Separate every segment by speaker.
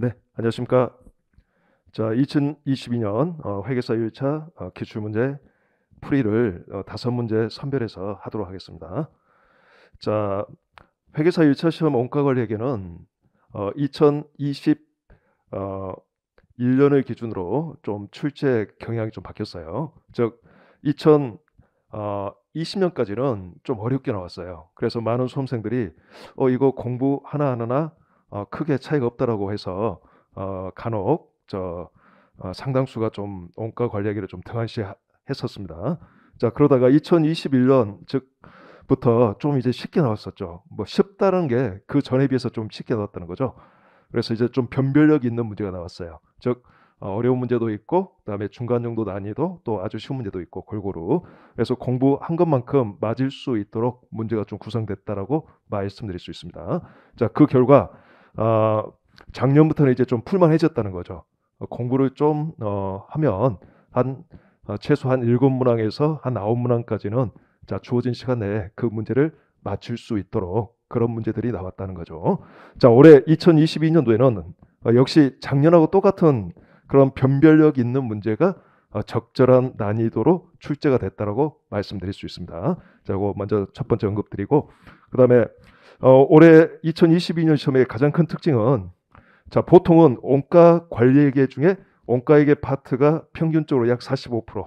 Speaker 1: 네, 안녕하십니까. 자, 2022년 회계사 1차 기출문제 풀이를 5문제 선별해서 하도록 하겠습니다. 자, 회계사 1차 시험 원가관리에게는 2021년을 기준으로 좀 출제 경향이 좀 바뀌었어요. 즉, 2020년까지는 좀 어렵게 나왔어요. 그래서 많은 수험생들이 이거 공부 하나하나 크게 차이가 없다라고 해서 간혹 상당수가 좀 원가 관리하기를 좀 등한시했었습니다. 자, 그러다가 2021년 즉부터 좀 이제 쉽게 나왔었죠. 뭐 쉽다는 게 그 전에 비해서 좀 쉽게 나왔다는 거죠. 그래서 이제 좀 변별력 있는 문제가 나왔어요. 즉 어려운 문제도 있고 그다음에 중간 정도 난이도 또 아주 쉬운 문제도 있고 골고루. 그래서 공부한 것만큼 맞을 수 있도록 문제가 좀 구성됐다라고 말씀드릴 수 있습니다. 자, 그 결과 어, 작년부터는 이제 좀 풀만해졌다는 거죠. 공부를 좀 하면 한 최소한 7문항에서 한 9문항까지는 자, 주어진 시간 내에 그 문제를 맞출 수 있도록 그런 문제들이 나왔다는 거죠. 자, 올해 2022년도에는 역시 작년하고 똑같은 그런 변별력 있는 문제가 적절한 난이도로 출제가 됐다라고 말씀드릴 수 있습니다. 자, 이거 먼저 첫 번째 언급드리고, 그다음에 올해 2022년 시험의 가장 큰 특징은, 자, 보통은 원가 관리회계 중에 원가회계 파트가 평균적으로 약 45%,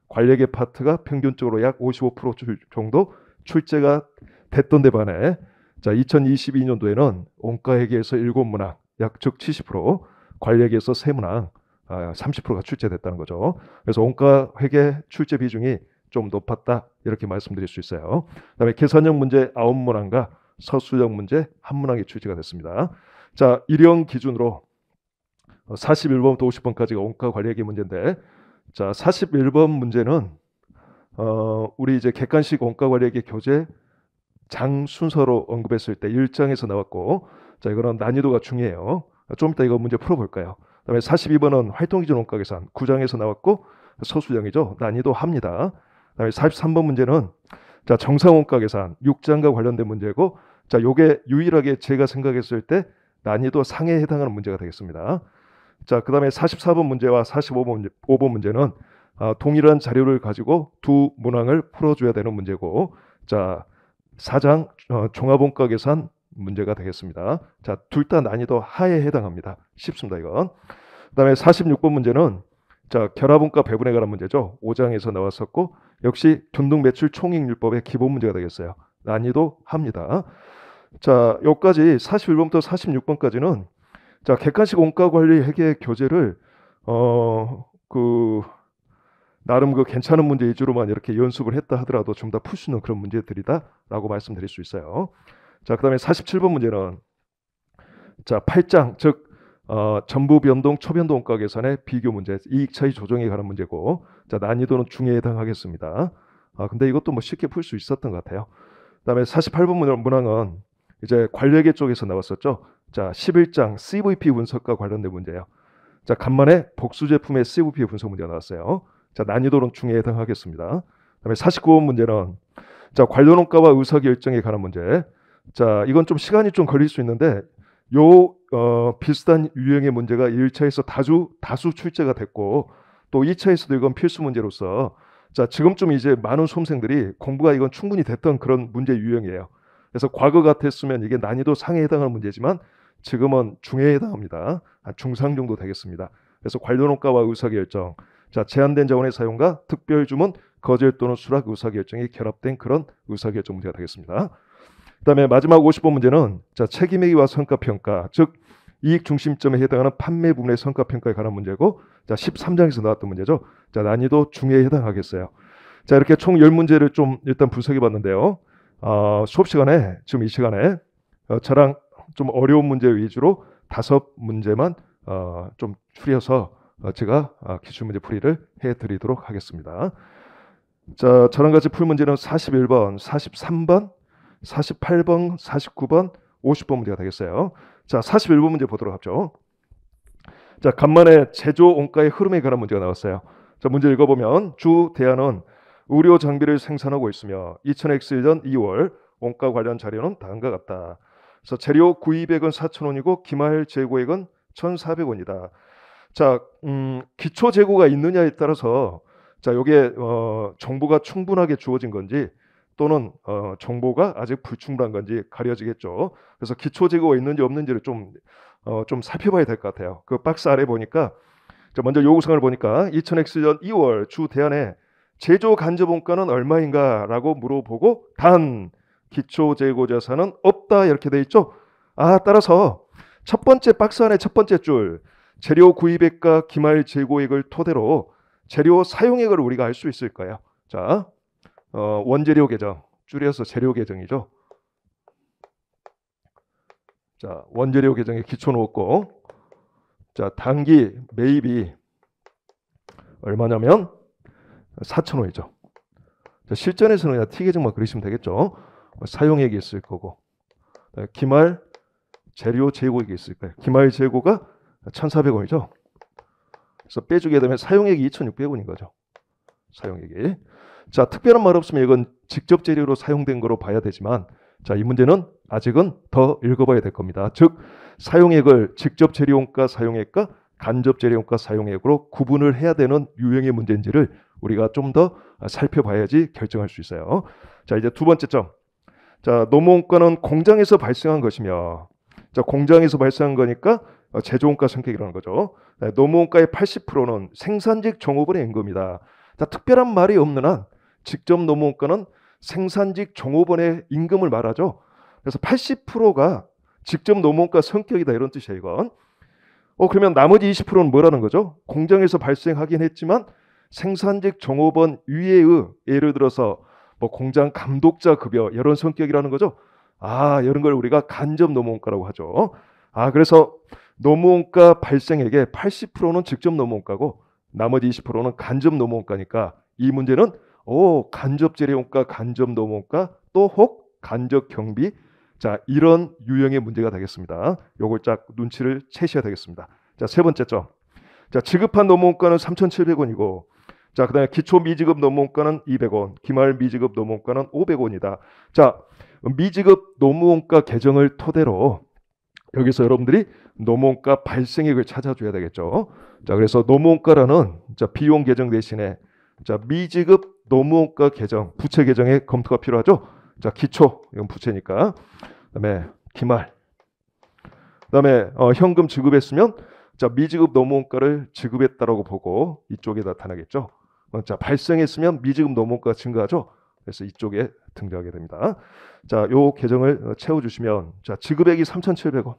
Speaker 1: 관리회계 파트가 평균적으로 약 55% 정도 출제가 됐던 데 반해, 자, 2022년도에는 원가회계에서 7문항, 약 즉 70%, 관리회계에서 3문항, 30%가 출제됐다는 거죠. 그래서 원가회계 출제 비중이 좀 높았다, 이렇게 말씀드릴 수 있어요. 그다음에 계산형 문제 9문항과 서술형 문제 1문항이 출제가 됐습니다. 자, 일형 기준으로 41번부터 50번까지가 원가 관리회계 문제인데, 자, 41번 문제는 우리 이제 객관식 원가 관리회계 교재 장 순서로 언급했을 때 1장에서 나왔고, 자, 이거는 난이도가 중요해요. 좀 이따 이거 문제 풀어볼까요? 그다음에 42번은 활동기준 원가 계산 9장에서 나왔고 서술형이죠. 난이도 합니다. 그다음에 43번 문제는 자, 정상 원가 계산 6장과 관련된 문제고, 자, 요게 유일하게 제가 생각했을 때 난이도 상에 해당하는 문제가 되겠습니다. 자, 그다음에 44번 문제와 45번 문제는 동일한 자료를 가지고 두 문항을 풀어줘야 되는 문제고, 자, 4장 종합원가 계산 문제가 되겠습니다. 자, 둘 다 난이도 하에 해당합니다. 쉽습니다, 이건. 그다음에 46번 문제는 자, 결합원가 배분에 관한 문제죠. 5장에서 나왔었고, 역시 균등 매출 총익률법의 기본 문제가 되겠어요. 난이도 합니다. 자, 여기까지 41번부터 46번까지는 자, 객관식 원가 관리 회계 교재를 그 나름 그 괜찮은 문제 위주로만 이렇게 연습을 했다 하더라도 좀 더 풀 수 있는 그런 문제들이다라고 말씀드릴 수 있어요. 자, 그다음에 47번 문제는 자, 8장 즉 전부 변동 초변동 원가 계산의 비교 문제, 이익 차이 조정에 관한 문제고, 자, 난이도는 중에 해당하겠습니다. 근데 이것도 뭐 쉽게 풀 수 있었던 것 같아요. 그다음에 48번 문항은 이제 관리회계 쪽에서 나왔었죠. 자, 11장 CVP 분석과 관련된 문제예요. 자, 간만에 복수 제품의 CVP 분석 문제가 나왔어요. 자, 난이도는 중에 해당하겠습니다. 그다음에 49번 문제는 자, 관련원가와 의사결정에 관한 문제. 자, 이건 좀 시간이 좀 걸릴 수 있는데 요 비슷한 유형의 문제가 1차에서 다수 출제가 됐고, 또 2차에서도 이건 필수 문제로서 자, 지금쯤 이제 많은 수험생들이 공부가 이건 충분히 됐던 그런 문제 유형이에요. 그래서 과거 같았으면 이게 난이도 상에 해당하는 문제지만 지금은 중에 해당합니다. 중상 정도 되겠습니다. 그래서 관련원가와 의사결정, 자, 제한된 자원의 사용과 특별주문, 거절 또는 수락 의사결정이 결합된 그런 의사결정 문제가 되겠습니다. 그다음에 마지막 50번 문제는 자, 책임회의와 성과평가, 즉 이익 중심점에 해당하는 판매 부분의 성과평가에 관한 문제고, 자, 13장에서 나왔던 문제죠. 자, 난이도 중에 해당하겠어요. 자, 이렇게 총 10문제를 좀 일단 분석해 봤는데요. 수업 시간에 지금 이 시간에 저랑 좀 어려운 문제 위주로 5문제만 좀 추려서 제가 기출문제 풀이를 해드리도록 하겠습니다. 자, 저랑 같이 풀 문제는 41번, 43번, 48번, 49번, 50번 문제가 되겠어요. 자, 41번 문제 보도록 하죠. 자, 간만에 제조 원가의 흐름에 관한 문제가 나왔어요. 자, 문제 읽어보면 주 대안은 의료 장비를 생산하고 있으며 2000X년 2월 원가 관련 자료는 다음과 같다. 그래서 재료 구입액은 4,000원이고 기말 재고액은 1,400원이다. 자, 기초 재고가 있느냐에 따라서 자, 요게 정보가 충분하게 주어진 건지 또는 정보가 아직 불충분한 건지 가려지겠죠. 그래서 기초 재고가 있는지 없는지를 좀 살펴봐야 될 것 같아요. 그 박스 아래 보니까 자, 먼저 요구사항을 보니까 2000X년 2월 주 대안에 제조 간접 원가는 얼마인가라고 물어보고 단 기초 재고 자산은 없다 이렇게 돼 있죠. 따라서 첫 번째 박스 안에 첫 번째 줄 재료 구입액과 기말 재고액을 토대로 재료 사용액을 우리가 알 수 있을 거예요. 자, 원재료 계정 줄여서 재료 계정이죠. 자, 원재료 계정에 기초 놓고 자, 단기 매입이 얼마냐면 4,000원이죠. 실전에서는 그냥 T 계정만 그리시면 되겠죠. 사용액이 있을 거고 기말 재료 재고액이 있을 거예요. 기말 재고가 1,400원이죠. 그래서 빼주게 되면 사용액이 2,600원인 거죠. 사용액이. 자, 특별한 말 없으면 이건 직접 재료로 사용된 거로 봐야 되지만 자, 이 문제는 아직은 더 읽어봐야 될 겁니다. 즉 사용액을 직접 재료원가 사용액과 간접 재료원가 사용액으로 구분을 해야 되는 유형의 문제인지를 우리가 좀 더 살펴봐야지 결정할 수 있어요. 자, 이제 두 번째 점. 자, 노무원가는 공장에서 발생한 것이며 자, 공장에서 발생한 거니까 제조원가 성격이라는 거죠. 노무원가의 80%는 생산직 종업원의 임금이다. 자, 특별한 말이 없는 한 직접 노무원가는 생산직 종업원의 임금을 말하죠. 그래서 80%가 직접 노무원가 성격이다 이런 뜻이에요. 이건. 그러면 나머지 20%는 뭐라는 거죠? 공장에서 발생하긴 했지만 생산직 종업원 위에의 예를 들어서 뭐 공장 감독자 급여 이런 성격이라는 거죠. 이런 걸 우리가 간접 노무원가라고 하죠. 그래서 노무원가 발생액의 80%는 직접 노무원가고 나머지 20%는 간접 노무원가니까 이 문제는 간접 재료원가, 간접 노무원가 또 혹 간접 경비 자, 이런 유형의 문제가 되겠습니다. 요걸 딱 눈치를 채셔야 되겠습니다. 자, 세 번째 점. 자, 지급한 노무원가는 3,700원이고 자, 그다음에 기초 미지급 노무원가는 200원, 기말 미지급 노무원가는 500원이다. 자, 미지급 노무원가 계정을 토대로 여기서 여러분들이 노무원가 발생액을 찾아줘야 되겠죠. 자, 그래서 노무원가라는 자, 비용 계정 대신에 자, 미지급 노무원가 계정, 부채 계정에 검토가 필요하죠. 자, 기초 이건 부채니까. 그다음에 기말. 그다음에 현금 지급했으면 자, 미지급 노무원가를 지급했다라고 보고 이쪽에 나타나겠죠. 자, 발생했으면 미지급 노무원가가 증가하죠. 그래서 이쪽에 등장하게 됩니다. 자, 요 계정을 채워주시면 자, 지급액이 3,700원.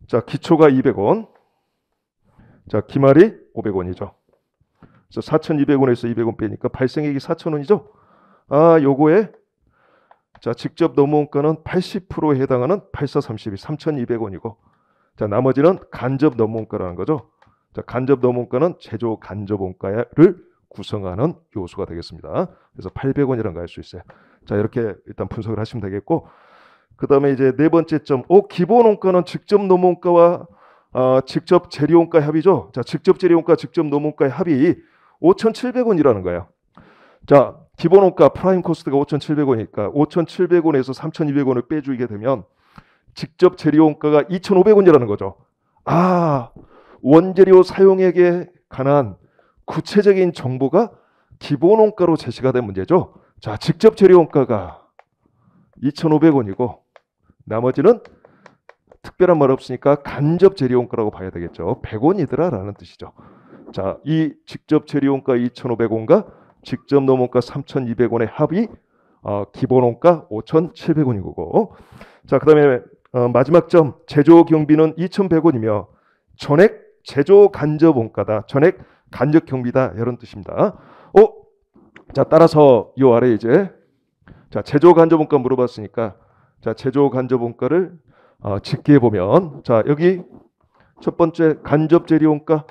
Speaker 1: 자, 기초가 200원. 자, 기말이 500원이죠. 그래서 4,200원에서 200원 빼니까 발생액이 4,000원이죠. 요거에 자, 직접 노무원가는 80%에 해당하는 8432 3,200원이고 자, 나머지는 간접 노무원가라는 거죠. 자, 간접 노무원가는 제조 간접 원가를 구성하는 요소가 되겠습니다. 그래서 800원이라는 거 알 수 있어요. 자, 이렇게 일단 분석을 하시면 되겠고 그다음에 이제 네 번째 점. 기본 원가는 직접 노무원가와 직접 재료원가의 합이죠. 자, 직접 재료원가, 직접 노무원가의 합이 5,700원이라는 거예요. 자, 기본 원가 프라임 코스트가 5,700원이니까 5,700원에서 3,200원을 빼주게 되면 직접 재료 원가가 2,500원이라는 거죠. 원재료 사용액에 관한 구체적인 정보가 기본 원가로 제시가 된 문제죠. 자, 직접 재료 원가가 2,500원이고 나머지는 특별한 말 없으니까 간접 재료 원가라고 봐야 되겠죠. 100원이더라라는 뜻이죠. 자, 이 직접 재료 원가 2,500원과 직접 노무원가 3,200원의 합이 기본 원가 5,700원인 거고 자, 그다음에 마지막 점. 제조 경비는 2,100원이며 전액 제조 간접 원가다. 전액 간접 경비다. 이런 뜻입니다. 자, 따라서 이 아래 이제 자, 제조 간접 원가 물어봤으니까 자, 제조 간접 원가를 집계해 보면 자, 여기 첫 번째 간접 재료 원가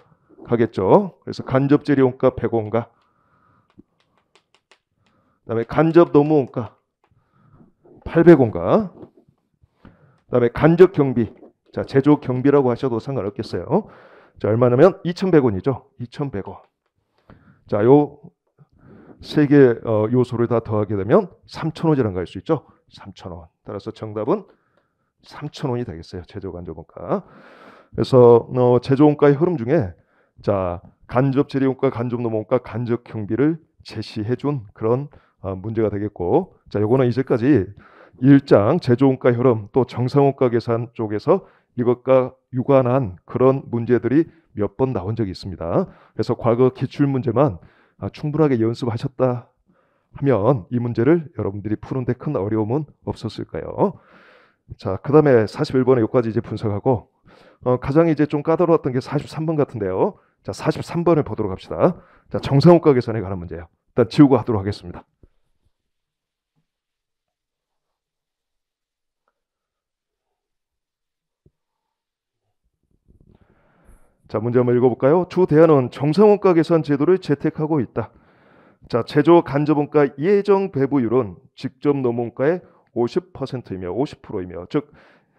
Speaker 1: 가겠죠. 그래서 간접 재료 원가 100원가 그다음에 간접 노무원가 800원가 그다음에 간접 경비 자, 제조 경비라고 하셔도 상관없겠어요. 자, 얼마냐면 2,100원이죠. 2,100원. 자, 요 세 개 요소를 다 더하게 되면 3,000원이라는 거 알 수 있죠. 3,000원. 따라서 정답은 3,000원이 되겠어요. 제조 간접원가. 그래서 제조원가의 흐름 중에 자 간접 재료원가, 간접 노무원가, 간접 경비를 제시해준 그런 문제가 되겠고, 자 요거는 이제까지 1장 제조원가 흐름 또 정상원가 계산 쪽에서 이것과 유관한 그런 문제들이 몇 번 나온 적이 있습니다. 그래서 과거 기출 문제만 충분하게 연습하셨다 하면 이 문제를 여러분들이 푸는데 큰 어려움은 없었을까요? 자, 그 다음에 41번에 여기까지 이제 분석하고 가장 이제 좀 까다로웠던 게 43번 같은데요. 자, 43번을 보도록 합시다. 자, 정상원가 계산에 관한 문제예요. 일단 지우고 하도록 하겠습니다. 자, 문제 한번 읽어볼까요? 주 대안은 정상원가 계산 제도를 채택하고 있다. 자, 제조 간접원가 예정 배부율은 직접 노무원가의 50%이며 50%이며 즉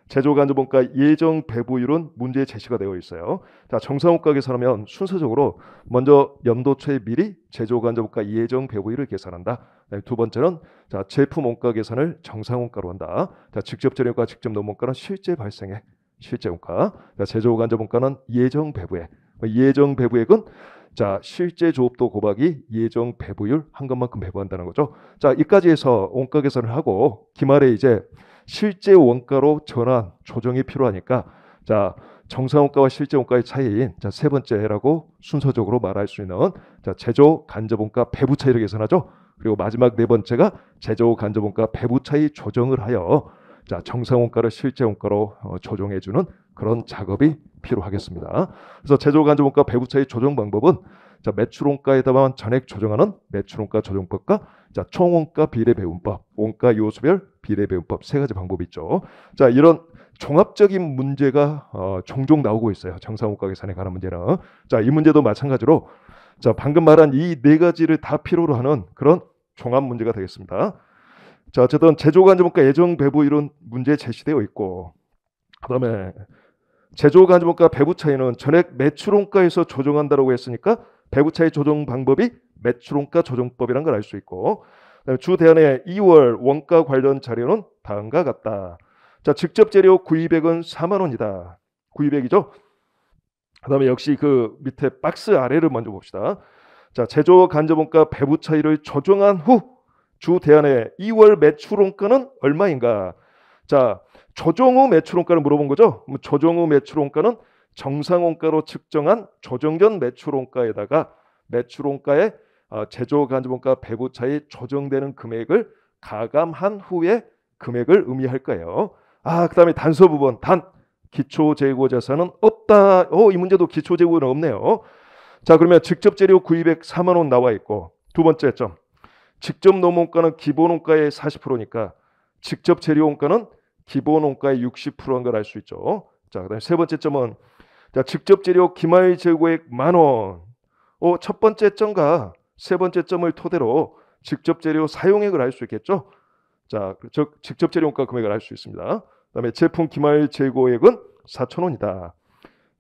Speaker 1: 제조 간접원가 예정 배부율은 문제에 제시가 되어 있어요. 자, 정상원가 계산하면 순서적으로 먼저 연도초에 미리 제조 간접원가 예정 배부율을 계산한다. 두 번째는 자, 제품 원가 계산을 정상원가로 한다. 자, 직접 재료가 직접 노무원가는 실제 발생액, 실제 원가. 자, 제조 간접원가는 예정 배부액. 예정 배부액은 자, 실제 조업도 곱하기 예정 배부율 한 것만큼 배부한다는 거죠. 자, 이까지 해서 원가 계산을 하고 기말에 이제 실제 원가로 전환 조정이 필요하니까 자, 정상원가와 실제 원가의 차이인 자, 세 번째라고 순서적으로 말할 수 있는 자, 제조 간접원가 배부 차이를 계산하죠. 그리고 마지막 네 번째가 제조 간접원가 배부 차이 조정을 하여 자, 정상원가를 실제 원가로 조정해 주는 그런 작업이 필요하겠습니다. 그래서 제조 간접원가 배부 차이 조정 방법은 자, 매출원가에다만 전액 조정하는 매출원가 조정법과 자, 총원가 비례배분법, 원가 요소별 비례배분법 세 가지 방법이 있죠. 자, 이런 종합적인 문제가 종종 나오고 있어요. 정상원가 계산에 관한 문제는. 자, 이 문제도 마찬가지로 자, 방금 말한 이 네 가지를 다 필요로 하는 그런 종합 문제가 되겠습니다. 자, 어쨌든 제조 간접원가 예정 배부 이런 문제 제시되어 있고, 그다음에 제조 간접원가 배부 차이는 전액 매출원가에서 조정한다라고 했으니까 배부 차이 조정 방법이 매출원가 조정법이라는 걸 알 수 있고, 그다음에 주 대안의 2월 원가 관련 자료는 다음과 같다. 자, 직접 재료 구입액은 4만 원이다. 구입액이죠. 그다음에 역시 그 밑에 박스 아래를 먼저 봅시다. 자, 제조 간접원가 배부 차이를 조정한 후 주 대안의 2월 매출원가는 얼마인가? 자, 조정 후 매출원가를 물어본 거죠. 조정 후 매출원가는 정상원가로 측정한 조정 전 매출원가에다가 매출원가의 제조 간접원가 배부 차이 조정되는 금액을 가감한 후에 금액을 의미할 거예요. 그다음에 단서 부분 단 기초 재고 자산은 없다. 이 문제도 기초 재고는 없네요. 자, 그러면 직접 재료 구입액 4만 원 나와 있고, 두 번째 점 직접 노무원가는 기본 원가의 40%니까 직접 재료 원가는 기본 원가의 60%인 걸 알 수 있죠. 자, 그다음에 세 번째 점은 자, 직접 재료 기말 재고액 10,000원. 첫 번째 점과 세 번째 점을 토대로 직접 재료 사용액을 알 수 있겠죠. 자, 즉 직접 재료 원가 금액을 알 수 있습니다. 그다음에 제품 기말 재고액은 4,000원이다.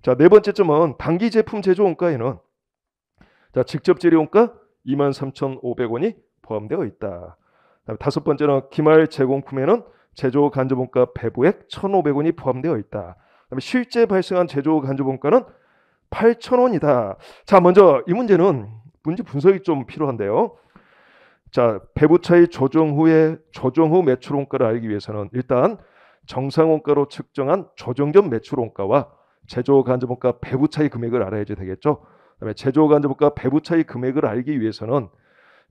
Speaker 1: 자, 네 번째 점은 단기 제품 제조 원가에는 자, 직접 재료 원가 23,500원이 포함되어 있다. 그다음에 다섯 번째는 기말 제공품에는 제조 간접원가 배부액 1,500원이 포함되어 있다. 그다음에 실제 발생한 제조 간접원가는 8,000원이다. 자, 먼저 이 문제는 문제 분석이 좀 필요한데요. 자, 배부 차이 조정 후 매출원가를 알기 위해서는 일단 정상원가로 측정한 조정 전 매출원가와 제조 간접원가 배부 차이 금액을 알아야지 되겠죠. 그다음에 제조 간접원가 배부 차이 금액을 알기 위해서는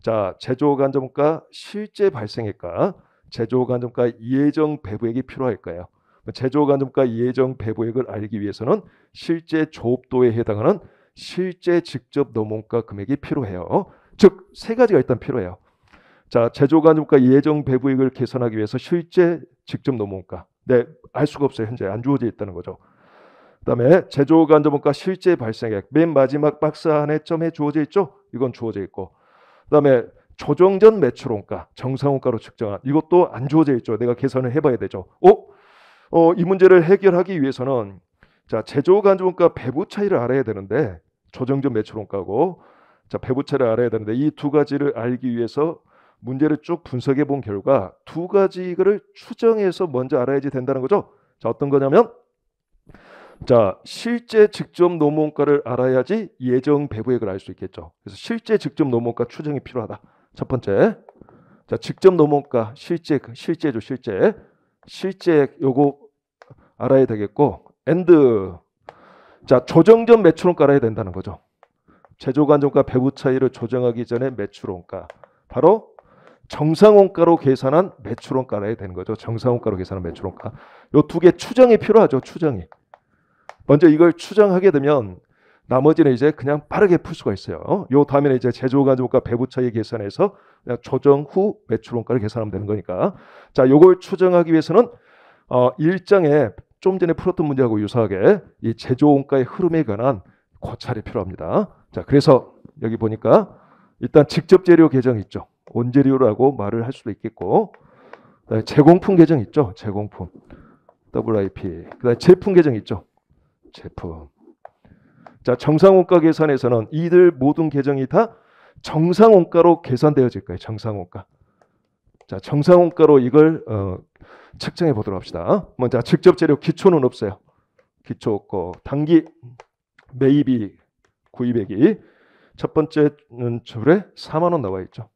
Speaker 1: 자, 제조 간접원가 실제 발생액과 제조 간접원가 예정 배부액이 필요할 거예요. 제조 간접원가 예정 배부액을 알기 위해서는 실제 조업도에 해당하는 실제 직접 노무원가 금액이 필요해요. 즉 세 가지가 일단 필요해요. 자, 제조 간접원가 예정 배부액을 계산하기 위해서 실제 직접 노무원가 알 수가 없어요. 현재 안 주어져 있다는 거죠. 그다음에 제조 간접원가 실제 발생액 맨 마지막 박스 안에 점에 주어져 있죠. 이건 주어져 있고, 그다음에 조정 전 매출원가 정상원가로 측정한 이것도 안 주어져 있죠. 내가 계산을 해봐야 되죠. 이 문제를 해결하기 위해서는 자, 제조 간접원가 배부 차이를 알아야 되는데 조정 전 매출원가고 자, 배부 차이를 알아야 되는데 이 두 가지를 알기 위해서 문제를 쭉 분석해 본 결과 두 가지를 추정해서 먼저 알아야지 된다는 거죠. 자, 어떤 거냐면 자, 실제 직접 노무원가를 알아야지 예정 배부액을 알 수 있겠죠. 그래서 실제 직접 노무원가 추정이 필요하다. 첫 번째. 자, 직접 노무원가 실제죠, 실제 요거 알아야 되겠고 and 자, 조정 전 매출원가 알아야 된다는 거죠. 제조간정가 배부 차이를 조정하기 전에 매출원가. 바로 정상원가로 계산한 매출원가 알아야 되는 거죠. 정상원가로 계산한 매출원가. 요 두 개 추정이 필요하죠. 추정이. 먼저 이걸 추정하게 되면 나머지는 이제 그냥 빠르게 풀 수가 있어요. 요 다음에는 이제 제조간정가 배부 차이 계산해서 그냥 조정 후 매출원가를 계산하면 되는 거니까. 자, 요걸 추정하기 위해서는 일장에 좀 전에 풀었던 문제하고 유사하게 이 제조원가의 흐름에 관한 고찰이 필요합니다. 자, 그래서 여기 보니까 일단 직접 재료 계정 있죠. 원재료라고 말을 할 수도 있겠고, 제공품 계정 있죠. 제공품 WIP. 그다음에 제품 계정 있죠. 제품. 자, 정상원가 계산에서는 이들 모든 계정이 다 정상원가로 계산되어질 거예요. 정상원가. 자, 정상원가로 이걸 측정해 보도록 합시다. 먼저 직접 재료 기초는 없어요. 기초 없고 단기 매입이 구입액이 첫 번째는 줄에 4만 원 나와 있죠.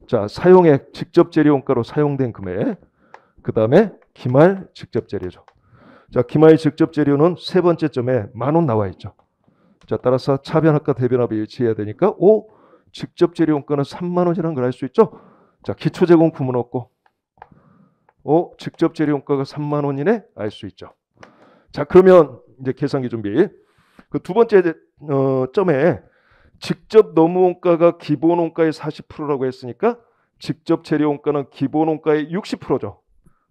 Speaker 1: 자, 사용액 직접 재료 원가로 사용된 금액. 그다음에 기말 직접 재료죠. 자, 기말 직접 재료는 세 번째 점에 10,000원 나와 있죠. 자, 따라서 차변합과 대변합이 일치해야 되니까 직접 재료 원가는 3만 원이라는 걸 알 수 있죠. 자, 기초 제공품은 없고 직접 재료 원가가 3만 원이네 알 수 있죠. 자, 그러면 이제 계산기 준비. 그 두 번째 점에 직접 노무 원가가 기본 원가의 40%라고 했으니까 직접 재료 원가는 기본 원가의 60%죠.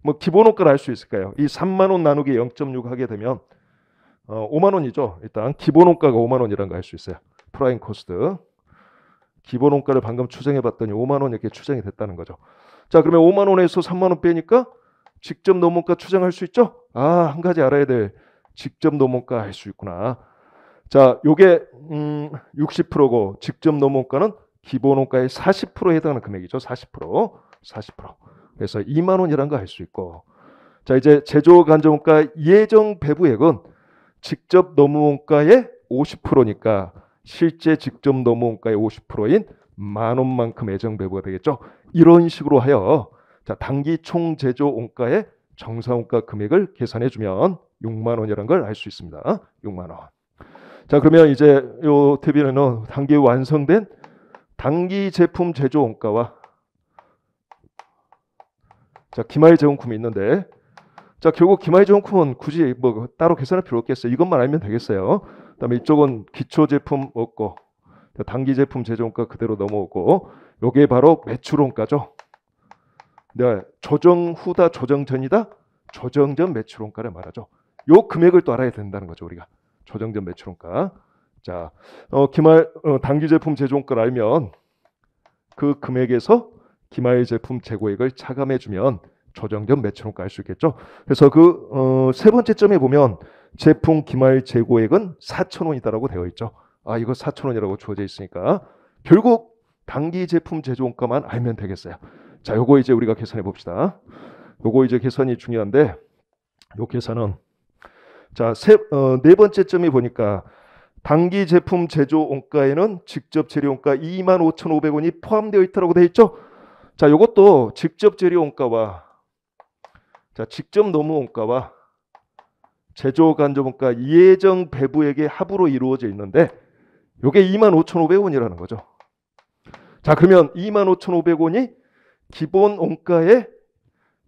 Speaker 1: 뭐 기본 원가를 알 수 있을까요? 이 3만 원 나누기 0.6 하게 되면 5만 원이죠. 일단 기본 원가가 5만 원이라는 거 알 수 있어요. 프라임 코스트. 기본 원가를 방금 추정해 봤더니 5만 원 이렇게 추정이 됐다는 거죠. 자, 그러면 5만 원에서 3만 원 빼니까 직접 노무원가 추정할 수 있죠? 한 가지 알아야 될 직접 노무원가 할 수 있구나. 자, 요게 60%고 직접 노무원가는 기본 원가의 40%에 해당하는 금액이죠. 40%. 그래서 2만 원이라는 거 알 수 있고. 자, 이제 제조 간접원가 예정 배부액은 직접 노무원가의 50%니까 실제 직접 노무원가의 50%인 10,000원만큼 예정 배부가 되겠죠. 이런 식으로 하여 자, 단기 총 제조 원가의 정상원가 금액을 계산해 주면 6만 원이라는 걸 알 수 있습니다. 6만 원. 자, 그러면 이제 요 탭에는 단기 완성된 단기 제품 제조 원가와 자, 기말 제공품이 있는데 자, 결국 기말 제공품은 굳이 뭐 따로 계산할 필요 없겠어요. 이것만 알면 되겠어요. 그다음에 이쪽은 기초 제품 없고 단기 제품 제조 원가 그대로 넘어오고 요게 바로 매출 원가죠. 네, 조정 후다, 조정 전이다. 조정 전 매출 원가를 말하죠. 요 금액을 또 알아야 된다는 거죠, 우리가. 조정 전 매출 원가. 자, 기말 단기 제품 제조 원가를 알면 그 금액에서 기말 제품 재고액을 차감해 주면 조정 전 매출 원가 알 수 있겠죠. 그래서 그 세 번째 점에 보면 제품 기말 재고액은 4,000원이다라고 되어 있죠. 이거 4,000원이라고 주어져 있으니까 결국 단기 제품 제조 원가만 알면 되겠어요. 자, 요거 이제 우리가 계산해 봅시다. 요거 이제 계산이 중요한데 요 계산은 자, 네 번째 점이 보니까 단기 제품 제조 원가에는 직접 재료 원가 25,500원이 포함되어 있다고 되어 있죠. 자, 요것도 직접 재료 원가와 자, 직접 노무 원가와 제조 간접 원가 예정 배부액의 합으로 이루어져 있는데 요게 25,500원이라는 거죠. 자, 그러면 25,500원이 기본 원가에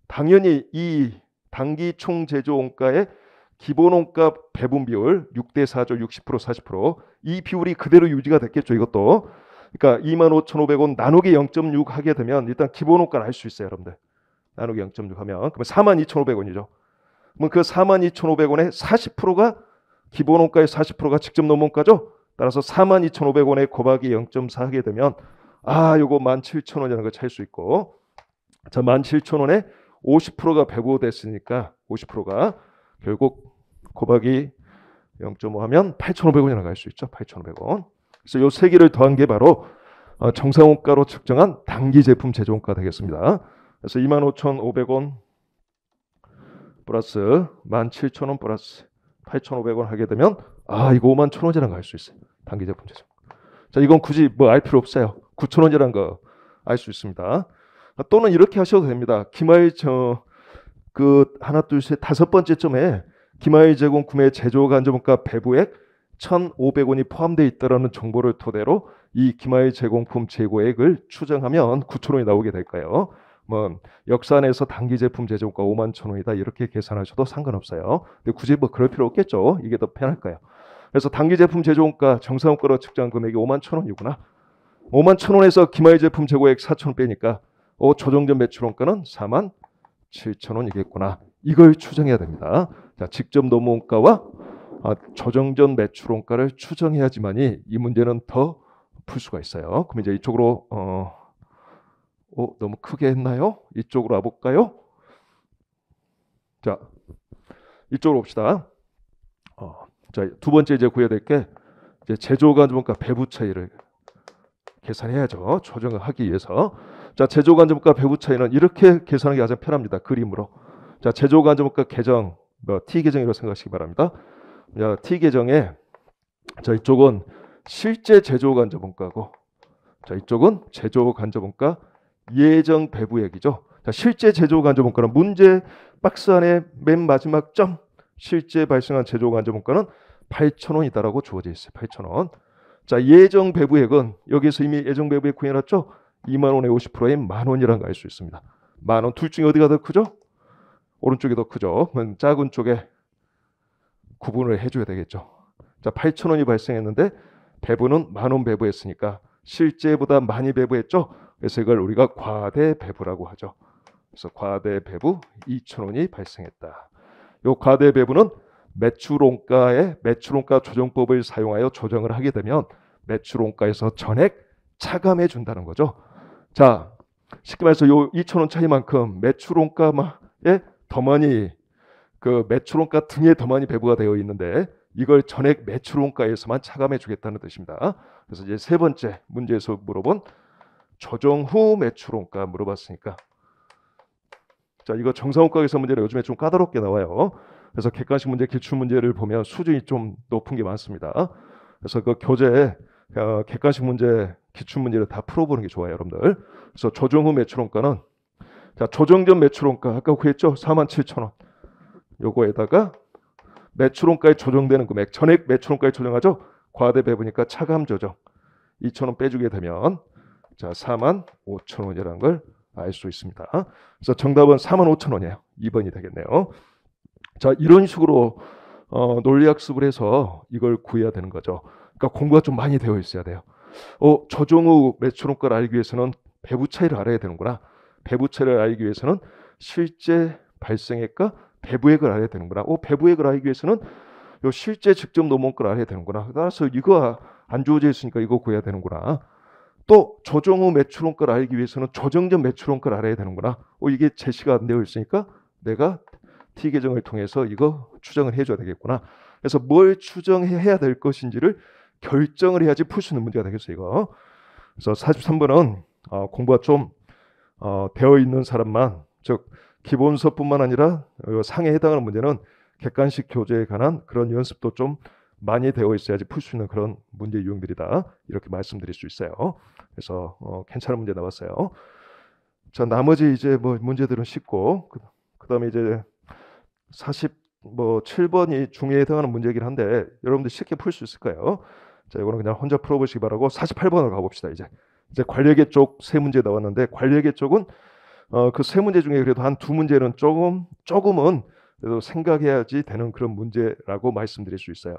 Speaker 1: 당연히 이 단기 총 제조 원가의 기본 원가 배분 비율 6대 4죠. 60% 40%. 이 비율이 그대로 유지가 됐겠죠. 이것도. 그러니까 25,500원 나누기 0.6 하게 되면 일단 기본 원가를 알 수 있어요, 여러분들. 나누기 0.6 하면 그러면 42,500원이죠. 그럼 그 42,500원의 40%가 기본 원가의 40%가 직접 노무 원가죠. 따라서 42,500원에 곱하기 0.4 하게 되면 요거 17,000원이라는 걸 찾을 수 있고, 자, 17,000원에 50%가 배부됐으니까 50%가 결국 곱하기 0.5 하면 8,500원이라고 할 수 있죠. 8,500원. 그래서 요 세 개를 더한 게 바로 정상원가로 측정한 단기 제품 제조원가 되겠습니다. 그래서 25,500원 플러스 17,000원 플러스 8,500원 하게 되면 이거 51,000원이라는 거 알 수 있어요. 단기 제품 제조. 자, 이건 굳이 뭐 알 필요 없어요. 9,000원이라는 거 알 수 있습니다. 또는 이렇게 하셔도 됩니다. 기마일 하나 둘 셋 다섯 번째쯤에 기마일 제공 구매 제조 간접원가 배부액 1,500원이 포함되어 있다라는 정보를 토대로 이 기마일 제공품 재고액을 추정하면 9,000원이 나오게 될까요? 뭐 역산해서 단기 제품 제조가 51,000원이다 이렇게 계산하셔도 상관없어요. 근데 굳이 뭐 그럴 필요 없겠죠. 이게 더 편할까요? 그래서 단기 제품 제조원가 정상원가로 측정한 금액이 51,000원이구나. 51,000원에서 기마일 제품 재고액 4,000원 빼니까 조정전 매출원가는 47,000원이겠구나. 이걸 추정해야 됩니다. 자, 직접 노무원가와 조정전 매출원가를 추정해야지만이 이 문제는 더 풀 수가 있어요. 그럼 이제 이쪽으로 너무 크게 했나요? 이쪽으로 와볼까요? 자, 이쪽으로 봅시다. 자, 두 번째 이제 구해야 될 게 이제 제조간접원가 배부 차이를 계산해야죠. 조정을 하기 위해서. 자, 제조간접원가 배부 차이는 이렇게 계산하기 가장 편합니다. 그림으로. 자, 제조간접원가 계정, T 계정이라고 생각하시기 바랍니다. 자, T 계정에 자, 이쪽은 실제 제조간접원가고, 자, 이쪽은 제조간접원가 예정 배부액이죠. 자, 실제 제조간접원가는 문제 박스 안에 맨 마지막 점, 실제 발생한 제조간접원가는 8,000원이다라고 주어져 있어요. 8,000원. 자, 예정 배부액은 여기서 이미 예정 배부액 구해놨죠. 2만 원의 50%인 만 원이라는 거 알 수 있습니다. 만 원 둘 중에 어디가 더 크죠? 오른쪽이 더 크죠. 그럼 작은 쪽에 구분을 해줘야 되겠죠. 자, 8,000원이 발생했는데 배부는 만 원 배부했으니까 실제보다 많이 배부했죠. 그래서 이걸 우리가 과대 배부라고 하죠. 그래서 과대 배부 2,000원이 발생했다. 요 과대 배부는 매출원가 조정법을 사용하여 조정을 하게 되면 매출원가에서 전액 차감해 준다는 거죠. 자, 쉽게 말해서 요 2,000원 차이만큼 매출원가에 더 많이 매출원가 등에 더 많이 배부가 되어 있는데 이걸 전액 매출원가에서만 차감해 주겠다는 뜻입니다. 그래서 이제 세 번째 문제에서 물어본 조정 후 매출원가 물어봤으니까, 자, 이거 정상원가계산 문제는 요즘에 좀 까다롭게 나와요. 그래서 객관식 문제, 기출 문제를 보면 수준이 좀 높은 게 많습니다. 그래서 그 교재 객관식 문제, 기출 문제를 다 풀어보는 게 좋아요, 여러분들. 그래서 조정 후 매출원가는, 자, 조정 전 매출원가 아까 구했죠? 47,000원. 요거에다가 매출원가에 조정되는 금액, 전액 매출원가에 조정하죠. 과대 배부니까 차감 조정 2,000원 빼주게 되면 자, 45,000원이라는 걸 알 수 있습니다. 그래서 정답은 45,000원이에요. 2번이 되겠네요. 자, 이런 식으로 논리학습을 해서 이걸 구해야 되는 거죠. 그러니까 공부가 좀 많이 되어 있어야 돼요. 조정 후 매출원가를 알기 위해서는 배부 차이를 알아야 되는구나. 배부 차이를 알기 위해서는 실제 발생액과 배부액을 알아야 되는구나. 배부액을 알기 위해서는 요 실제 직접 노무원가를 알아야 되는구나. 따라서 이거 안 주어져 있으니까 이거 구해야 되는구나. 또 조정 후 매출원가를 알기 위해서는 조정 전 매출원가를 알아야 되는구나. 이게 제시가 안 되어 있으니까 내가 T 계정을 통해서 이거 추정을 해줘야 되겠구나. 그래서 뭘 추정해야 될 것인지를 결정을 해야지 풀 수 있는 문제가 되겠어요, 이거. 그래서 43번은 공부가 좀 되어 있는 사람만, 즉 기본서뿐만 아니라 상에 해당하는 문제는 객관식 교재에 관한 그런 연습도 좀 많이 되어 있어야지 풀 수 있는 그런 문제 유형들이다, 이렇게 말씀드릴 수 있어요. 그래서 괜찮은 문제 나왔어요. 자, 나머지 이제 뭐 문제들은 쉽고, 그다음에 이제 47번이 중에 해당하는 문제이긴 한데 여러분들 쉽게 풀 수 있을까요? 자, 이거는 그냥 혼자 풀어보시기 바라고 48번으로 가봅시다. 이제 관리회계 쪽 세 문제 나왔는데, 관리회계 쪽은 그 세 문제 중에 그래도 한 두 문제는 조금은 그래도 생각해야지 되는 그런 문제라고 말씀드릴 수 있어요.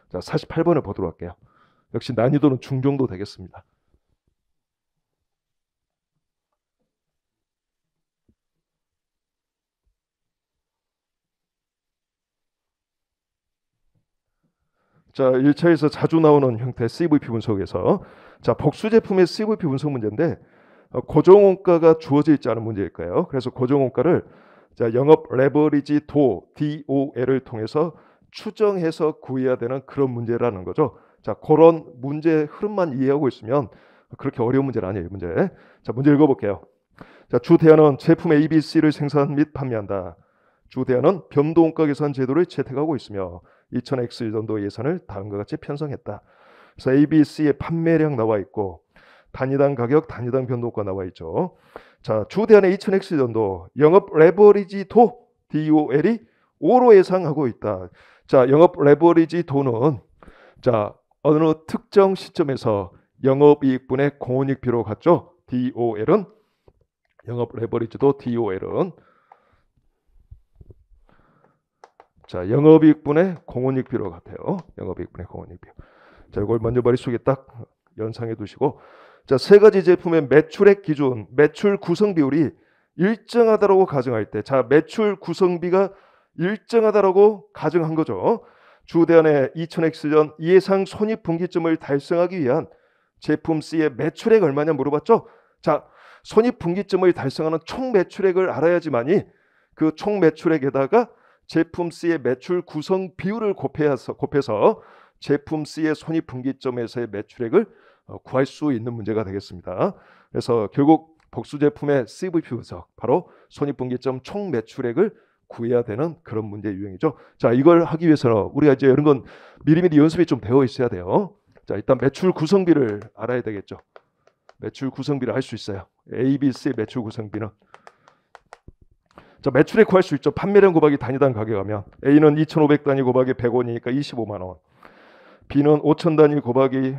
Speaker 1: 자, 48번을 보도록 할게요. 역시 난이도는 중정도 되겠습니다. 자, 1차에서 자주 나오는 형태 CVP 분석에서, 자, 복수 제품의 CVP 분석 문제인데 고정원가가 주어져 있지 않은 문제일까요? 그래서 고정원가를 자, 영업 레버리지 DOL을 통해서 추정해서 구해야 되는 그런 문제라는 거죠. 자, 그런 문제 흐름만 이해하고 있으면 그렇게 어려운 문제는 아니에요, 문제. 자, 문제 읽어볼게요. 자, 주 대안은 제품 A, B, C를 생산 및 판매한다. 주대한은 변동원가 계산 제도를 채택하고 있으며 2000X년도 예산을 다음과 같이 편성했다. 그래서 ABC의 판매량 나와 있고 단위당 가격, 단위당 변동가 나와 있죠. 자, 주대한의 2000X년도 영업 레버리지 도 DOL이 5로 예상하고 있다. 자, 영업 레버리지 도는 자, 어느 특정 시점에서 영업이익분의 공원이익비로 같죠. DOL은 영업 레버리지도 DOL은 자, 영업이익분의 공원이익비로 같아요. 영업이익분의 공원이익비. 자, 이걸 먼저 머릿속에 딱 연상해 두시고 자, 세 가지 제품의 매출액 기준, 매출 구성 비율이 일정하다라고 가정할 때 자, 매출 구성비가 일정하다라고 가정한 거죠. 주대한의 2000X년 예상 손익분기점을 달성하기 위한 제품 C의 매출액 얼마냐 물어봤죠. 자, 손익분기점을 달성하는 총 매출액을 알아야지만이 그 총 매출액에다가 제품 C의 매출 구성 비율을 곱해서 제품 C의 손익분기점에서의 매출액을 구할 수 있는 문제가 되겠습니다. 그래서 결국 복수 제품의 CVP 분석, 바로 손익분기점 총 매출액을 구해야 되는 그런 문제 유형이죠. 자, 이걸 하기 위해서는 우리가 이제 이런 건 미리미리 연습이 좀 되어 있어야 돼요. 자, 일단 매출 구성비를 알아야 되겠죠. 매출 구성비를 알 수 있어요. ABC의 매출 구성비는 자, 매출액 구할 수 있죠. 판매량 곱하기 단위당 가격하면 A는 2,500단위 곱하기 100원이니까 25만 원. B는 5,000단위 곱하기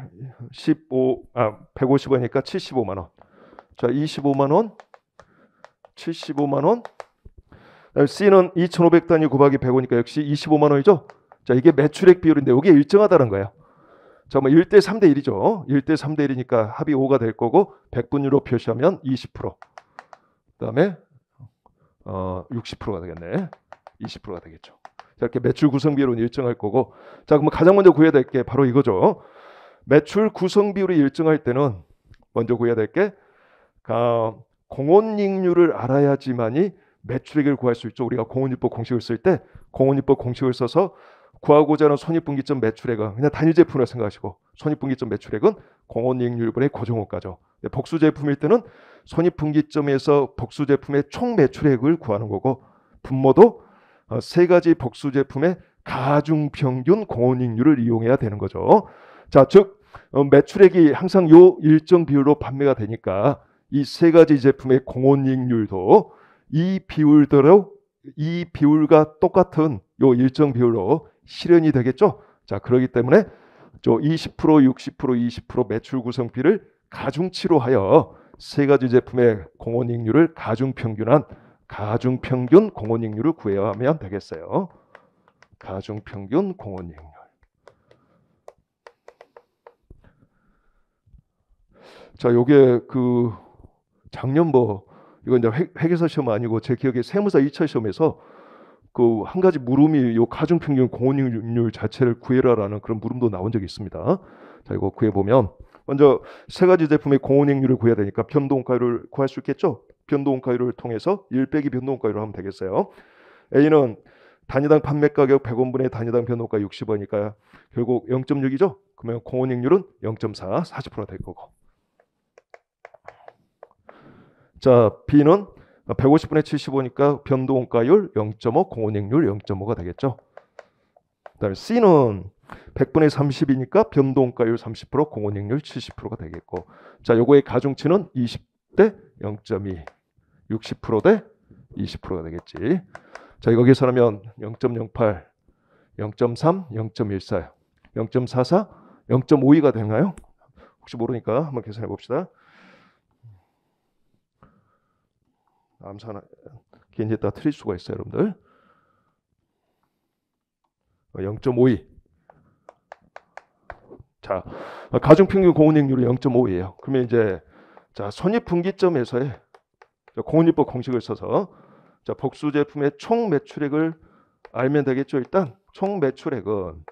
Speaker 1: 150원이니까 75만 원. 자, 25만 원, 75만 원. C는 2,500단위 곱하기 100원이니까 역시 25만 원이죠. 자, 이게 매출액 비율인데 이게 일정하다는 거예요. 자, 뭐 1대 3대 1이죠. 1대 3대 1이니까 합이 5가 될 거고 100분위로 표시하면 20%. 그다음에 60%가 되겠네. 20%가 되겠죠. 자, 이렇게 매출 구성 비율은 일정할 거고 자, 그러면 가장 먼저 구해야 될 게 바로 이거죠. 매출 구성 비율이 일정할 때는 먼저 구해야 될 게 공원이익률을 알아야지만이 매출액을 구할 수 있죠. 우리가 공원이익법 공식을 쓸 때 공원이익법 공식을 써서 구하고자 하는 손익분기점 매출액은 그냥 단위 제품으로 생각하시고 손익분기점 매출액은 공원이익률분의 고정원가죠. 복수 제품일 때는 손익분기점에서 복수 제품의 총 매출액을 구하는 거고 분모도 세 가지 복수 제품의 가중평균 공원이익률을 이용해야 되는 거죠. 자, 즉 매출액이 항상 요 일정 비율로 판매가 되니까 이 세 가지 제품의 공원이익률도 이 비율과 똑같은 요 일정 비율로 실현이 되겠죠. 자, 그렇기 때문에 20%, 60%, 20% 매출 구성비를 가중치로 하여 세 가지 제품의 공원이익률을 가중평균한 가중평균 공원이익률을 구해야 하면 되겠어요. 가중평균 공원이익률. 자, 요게 그 작년 이거 이제 회계사 시험 아니고 제 기억에 세무사 2차 시험에서 그 한 가지 물음이 요 가중평균 공원이익률 자체를 구해라라는 그런 물음도 나온 적이 있습니다. 자, 이거 구해 보면 먼저 세 가지 제품의 공원이익률을 구해야 되니까 변동원가율을 구할 수 있겠죠. 변동원가율을 통해서 1 빼기 변동원가율을 하면 되겠어요. A는 단위당 판매가격 100원분의 단위당 변동가 60원이니까 결국 0.6이죠. 그러면 공원이익률은 0.4, 40%가 될 거고. 자, B는 150분의 75니까 변동원가율 0.5, 공원이익률 0.5가 되겠죠. 그다음에 C는 100분의 30이니까 변동가율 30%, 공원이익률 70%가 되겠고. 자, 요거의 가중치는 20대 0.2, 60%대 20%가 되겠지. 자, 이거 계산하면 0.08, 0.3, 0.14, 0.44, 0.52가 되나요? 혹시 모르니까 한번 계산해 봅시다. 암산하 괜히 다 틀릴 수가 있어요, 여러분들. 0.52. 자, 가중평균 공원이익률이 0.5예요. 그러면 이제 자, 손익분기점에서의 공원이익법 공식을 써서 자, 복수 제품의 총 매출액을 알면 되겠죠. 일단 총 매출액은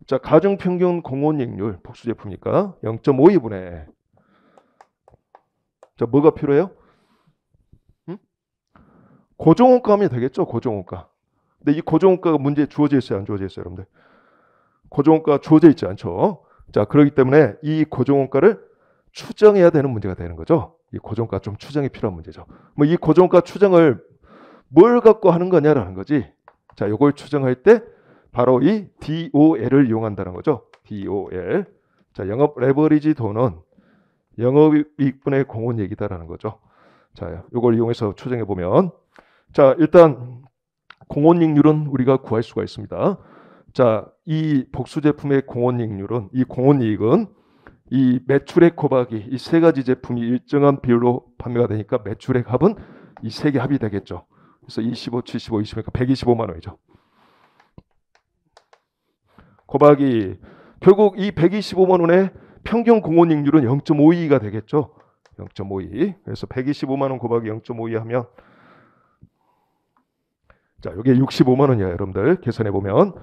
Speaker 1: 자, 가중평균 공원이익률 복수 제품이니까 0.52분의 자, 뭐가 필요해요? 고정원가 하면 되겠죠. 고정원가. 근데 이 고정원가가 문제에 주어져 있어요, 안 주어져 있어요, 여러분들? 고정원가가 주어져 있지 않죠. 자, 그렇기 때문에 이 고정원가를 추정해야 되는 문제가 되는 거죠. 이 고정원가 좀 추정이 필요한 문제죠. 뭐 이 고정원가 추정을 뭘 갖고 하는 거냐라는 거지. 자, 요걸 추정할 때 바로 이 DOL을 이용한다는 거죠. DOL. 자, 영업 레버리지 도는 영업이익분의 공원이익이다라는 거죠. 자, 요걸 이용해서 추정해 보면, 자, 일단 공원이익률은 우리가 구할 수가 있습니다. 자, 이 복수 제품의 공원이익률은, 이 공원이익은 이 매출액 곱하기 이 세 가지 제품이 일정한 비율로 판매가 되니까 매출액 합은 이 세 개 합이 되겠죠. 그래서 25, 75, 20이니까 125만 원이죠. 곱하기 결국 이 125만 원의 평균 공원이익률은 0.52가 되겠죠. 0.52. 그래서 125만 원 곱하기 0.52 하면, 자, 이게 65만 원이야, 여러분들. 계산해 보면.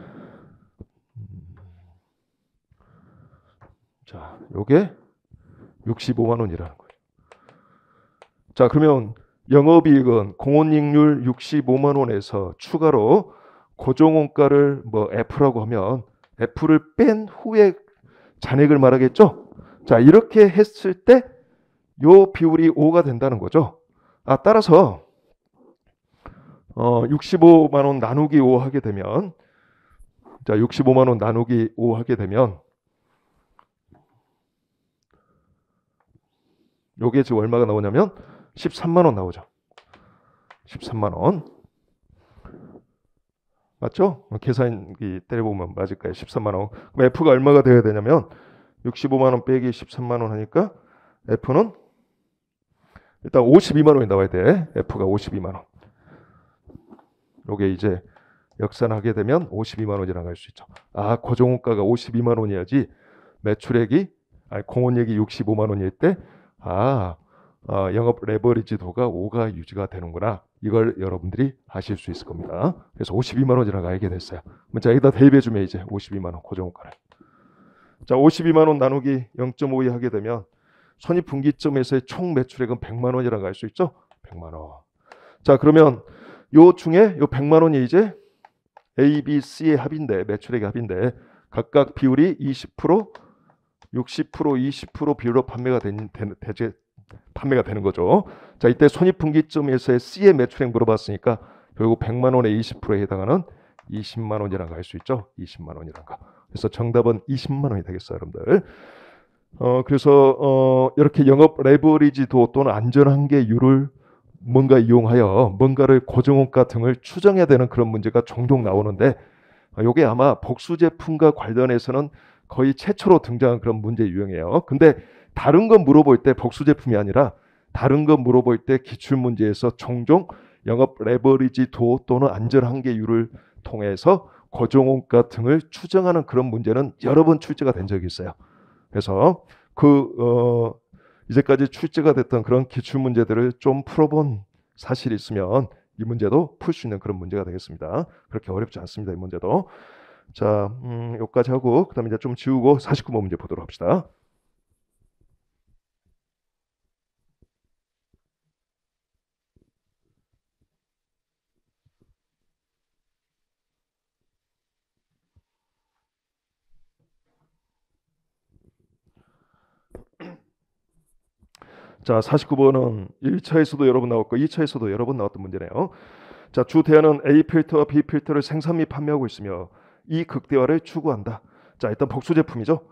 Speaker 1: 자, 요게 65만 원이라는 거예요. 자, 그러면 영업이익은 공원이익률 65만 원에서 추가로 고정원가를 뭐 F라고 하면 F를 뺀 후에 잔액을 말하겠죠. 자, 이렇게 했을 때 요 비율이 5가 된다는 거죠. 따라서 65만 원 나누기 5 하게 되면, 자, 65만 원 나누기 5 하게 되면 요게 지금 얼마가 나오냐면 13만 원 나오죠. 13만 원. 맞죠? 계산기 때려보면 맞을 거예요. 13만 원. 그럼 F가 얼마가 되어야 되냐면 65만 원 빼기 13만 원 하니까 F는 일단 52만 원이 나와야 돼. F가 52만 원. 요게 이제 역산하게 되면 52만 원이라고 할 수 있죠. 고정원가가 52만 원이야지 매출액이, 공원이익이 65만 원일 때 영업 레버리지도가 5가 유지가 되는구나. 이걸 여러분들이 아실 수 있을 겁니다. 그래서 52만 원이라고 알게 됐어요. 자, 여기다 대입해주면 이제 52만 원 고정원가를. 자, 52만 원 나누기 0.52 하게 되면 손익분기점에서의 총 매출액은 100만 원이라고 알 수 있죠. 100만 원. 자, 그러면 요 중에 요 100만 원이 이제 A, B, C의 합인데, 매출액의 합인데 각각 비율이 20%, 60%, 20% 비율로 판매가 되는 거죠. 자, 이때 손익분기점에서의 C의 매출액 물어봤으니까 결국 100만 원의 20%에 해당하는 20만 원이라고 할 수 있죠. 20만 원이라는 거. 그래서 정답은 20만 원이 되겠어요, 여러분들. 그래서 이렇게 영업 레버리지도 또는 안전한계율을 뭔가 이용하여 뭔가를 고정원가 등을 추정해야 되는 그런 문제가 종종 나오는데, 이게 아마 복수 제품과 관련해서는 거의 최초로 등장한 그런 문제 유형이에요. 근데 다른 거 물어볼 때, 복수 제품이 아니라 다른 거 물어볼 때 기출 문제에서 종종 영업 레버리지도 또는 안전한계율을 통해서 고정원가 등을 추정하는 그런 문제는 여러 번 출제가 된 적이 있어요. 그래서 이제까지 출제가 됐던 그런 기출 문제들을 좀 풀어본 사실이 있으면 이 문제도 풀 수 있는 그런 문제가 되겠습니다. 그렇게 어렵지 않습니다, 이 문제도. 자, 여기까지 하고 그다음에 이제 좀 지우고 49번 문제 보도록 합시다. 자, 49번은 1차에서도 여러 번 나왔고 2차에서도 여러 번 나왔던 문제네요. 자, 주 대안은 A 필터와 B 필터를 생산 및 판매하고 있으며 이 극대화를 추구한다. 자, 일단 복수 제품이죠.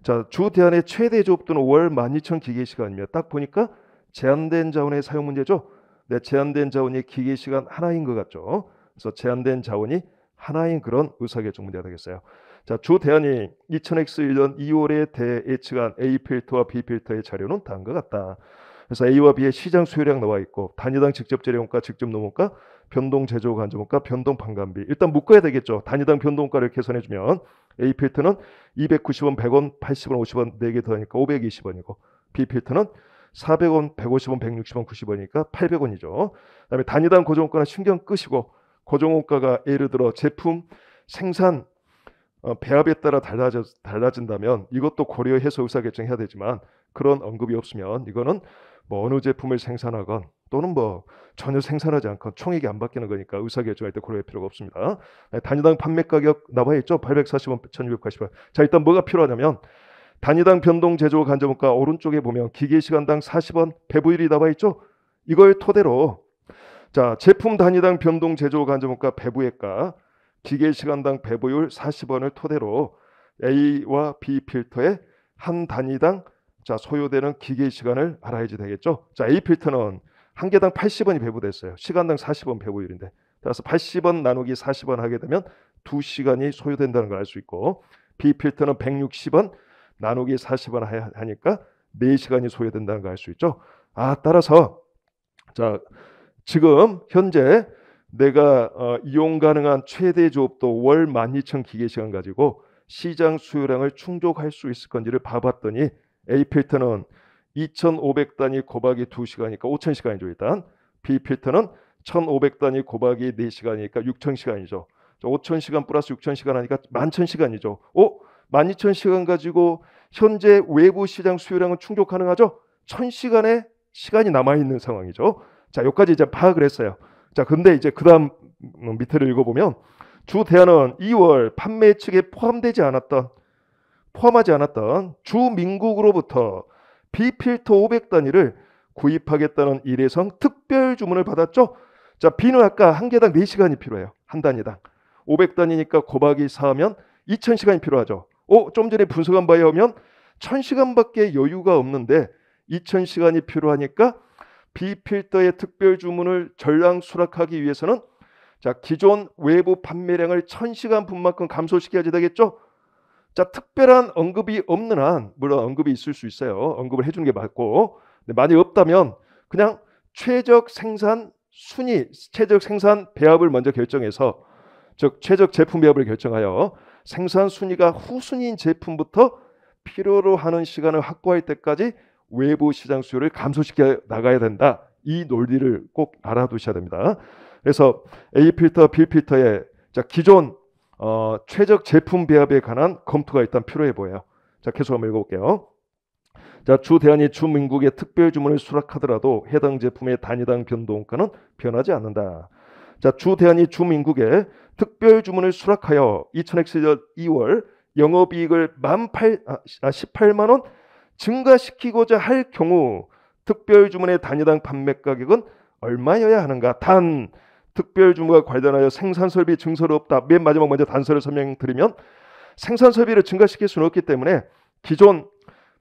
Speaker 1: 자, 주 대안의 최대 조업도는 월 12,000 기계시간이며 딱 보니까 제한된 자원의 사용 문제죠. 네, 제한된 자원이 기계시간 하나인 것 같죠. 그래서 제한된 자원이 하나인 그런 의사결정 문제가 되겠어요. 자, 주 대안이 2000X1년 2월에 대예측한 A 필터와 B 필터의 자료는 다음과 같다. 그래서 A와 B의 시장 수요량 나와 있고 단위당 직접 재료원가, 직접 노무가, 변동 제조 간접원가, 변동 판관비. 일단 묶어야 되겠죠. 단위당 변동가를 계산해주면 A 필터는 290원, 100원, 80원, 50원 4개 더하니까 520원이고 B 필터는 400원, 150원, 160원, 90원이니까 800원이죠. 그다음에 단위당 고정원가는 신경 끄시고 고정원가가 예를 들어 제품 생산 배합에 따라 달라진다면 이것도 고려해서 의사결정해야 되지만 그런 언급이 없으면 이거는 뭐 어느 제품을 생산하건 또는 뭐 전혀 생산하지 않건 총액이 안 바뀌는 거니까 의사결정할 때 고려할 필요가 없습니다. 단위당 판매 가격 나와 있죠. 840원, 1280원. 자, 일단 뭐가 필요하냐면 단위당 변동 제조 간접원가 오른쪽에 보면 기계시간당 40원 배부율이 나와 있죠. 이걸 토대로 자, 제품 단위당 변동 제조 간접원가 배부액과 기계 시간당 배부율 40원을 토대로 A와 B 필터의 한 단위당 자, 소요되는 기계 시간을 알아야지 되겠죠. 자, A 필터는 한 개당 80원이 배부됐어요. 시간당 40원 배부율인데. 따라서 80원 나누기 40원 하게 되면 2시간이 소요된다는 걸 알 수 있고, B 필터는 160원 나누기 40원 하니까 4시간이 소요된다는 걸 알 수 있죠. 따라서 자, 지금 현재 내가 이용 가능한 최대 조업도 월 12,000 기계시간 가지고 시장 수요량을 충족할 수 있을 건지를 봐봤더니 A 필터는 2,500단위 곱하기 2시간이니까 5,000시간이죠. 일단 B 필터는 1,500단위 곱하기 4시간이니까 6,000시간이죠. 5,000시간 플러스 6,000시간 하니까 11,000시간이죠. 12,000시간 가지고 현재 외부 시장 수요량은 충족 가능하죠? 1,000시간의 시간이 남아있는 상황이죠. 자, 여기까지 이제 파악을 했어요. 자, 근데 이제 그 다음 밑에를 읽어보면 주 대안은 2월 판매 측에 포함하지 않았던 주민국으로부터 B필터 500단위를 구입하겠다는 일회성 특별 주문을 받았죠. 자, B는 아까 한 개당 4시간이 필요해요. 한 단위당. 500단위니까 곱하기 4하면 2,000시간이 필요하죠. 좀 전에 분석한 바에 의하면 1,000시간밖에 여유가 없는데 2,000시간이 필요하니까 B필터의 특별 주문을 전량 수락하기 위해서는 자, 기존 외부 판매량을 1,000시간 분만큼 감소시켜야 되겠죠. 자, 특별한 언급이 없는 한, 물론 언급이 있을 수 있어요. 언급을 해주는 게 맞고, 근데 만약 없다면 그냥 최적 생산 순위, 최적 생산 배합을 먼저 결정해서, 즉 최적 제품 배합을 결정하여 생산 순위가 후순위인 제품부터 필요로 하는 시간을 확보할 때까지 외부 시장 수요를 감소시켜 나가야 된다. 이 논리를 꼭 알아두셔야 됩니다. 그래서 A 필터, B 필터의 자, 기존 최적 제품 배합에 관한 검토가 일단 필요해 보여요. 자, 계속 한번 읽어볼게요. 자, 주 대안이 주민국의 특별 주문을 수락하더라도 해당 제품의 단위당 변동가는 변하지 않는다. 자, 주 대안이 주민국의 특별 주문을 수락하여 2000X년 2월 영업이익을 18만 원 증가시키고자 할 경우 특별 주문의 단위당 판매 가격은 얼마여야 하는가? 단 특별 주문과 관련하여 생산 설비 증설은 없다. 맨 마지막 먼저 단서를 설명드리면 생산 설비를 증가시킬 수는 없기 때문에 기존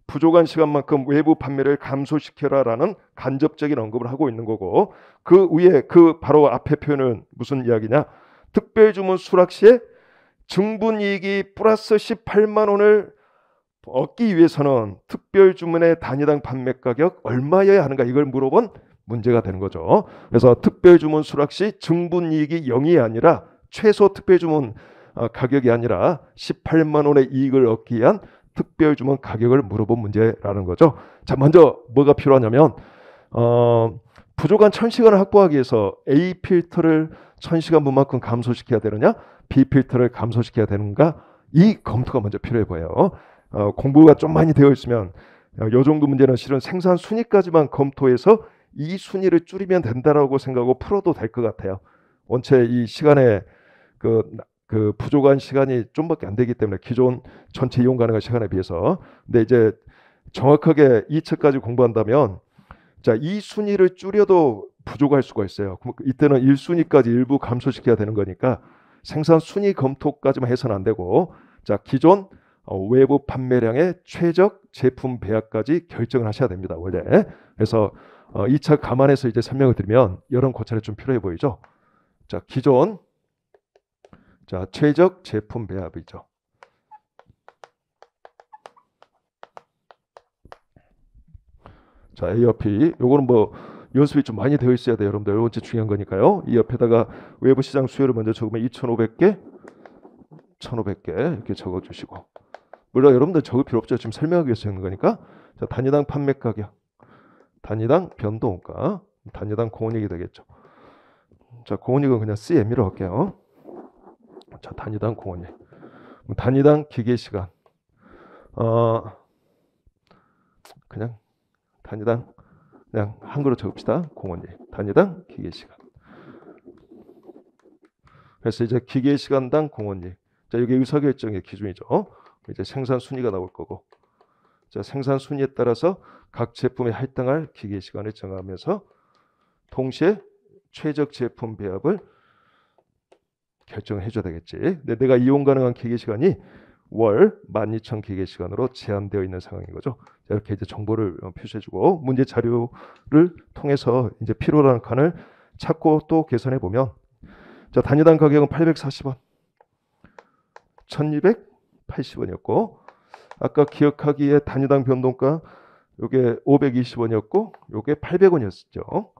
Speaker 1: 부족한 시간만큼 외부 판매를 감소시켜라라는 간접적인 언급을 하고 있는 거고, 그 위에 그 바로 앞에 표현은 무슨 이야기냐? 특별 주문 수락 시에 증분이익이 플러스 18만 원을 얻기 위해서는 특별 주문의 단위당 판매 가격 얼마여야 하는가, 이걸 물어본 문제가 되는 거죠. 그래서 특별 주문 수락 시 증분이익이 0이 아니라 최소 특별 주문 가격이 아니라 18만 원의 이익을 얻기 위한 특별 주문 가격을 물어본 문제라는 거죠. 자, 먼저 뭐가 필요하냐면 부족한 1,000시간을 확보하기 위해서 A 필터를 1,000시간 분만큼 감소시켜야 되느냐, B 필터를 감소시켜야 되는가, 이 검토가 먼저 필요해 보여요. 공부가 좀 많이 되어 있으면 이 정도 문제는 실은 생산 순위까지만 검토해서 이 순위를 줄이면 된다라고 생각하고 풀어도 될 것 같아요. 원체 이 시간에 그 부족한 시간이 좀밖에 안 되기 때문에 기존 전체 이용 가능한 시간에 비해서. 근데 이제 정확하게 2차까지 공부한다면 자, 이 순위를 줄여도 부족할 수가 있어요. 이때는 1순위까지 일부 감소시켜야 되는 거니까 생산 순위 검토까지만 해서는 안 되고, 자, 기존 외부 판매량의 최적 제품 배합까지 결정을 하셔야 됩니다. 원래. 그래서 2차 감안해서 이제 설명을 드리면 이런 고찰이 좀 필요해 보이죠. 자, 기존 자, 최적 제품 배합이죠. 자, A 옆이 요거는 뭐 연습이 좀 많이 되어 있어야 돼요. 여러분들 이건 진짜 중요한 거니까요. 이 옆에다가 외부 시장 수요를 먼저 적으면 2,500개, 1,500개 이렇게 적어주시고, 물론 여러분들 적을 필요 없죠. 지금 설명하기 위해서 적는 거니까. 자, 단위당 판매 가격, 단위당 변동가, 단위당 공원이익이 되겠죠. 자, 공원이익은 그냥 CM으로 할게요. 자, 단위당 공원이익, 단위당 기계시간, 그냥 단위당 그냥 한글로 적읍시다. 공원이익, 단위당 기계시간. 그래서 이제 기계시간당 공원이익. 자, 이게 의사결정의 기준이죠. 이제 생산 순위가 나올 거고, 자, 생산 순위에 따라서 각 제품에 할당할 기계시간을 정하면서 동시에 최적 제품 배합을 결정을 해줘야 되겠지. 근데 내가 이용 가능한 기계시간이 월 12,000기계시간으로 제한되어 있는 상황인 거죠. 이렇게 이제 정보를 표시해주고 문제 자료를 통해서 이제 필요로 하는 칸을 찾고 또 계산해 보면 자 단위당 가격은 840원, 1,280원이었고 아까 기억하기에 단위당 변동가 요게 520원이었고 요게 800원이었죠.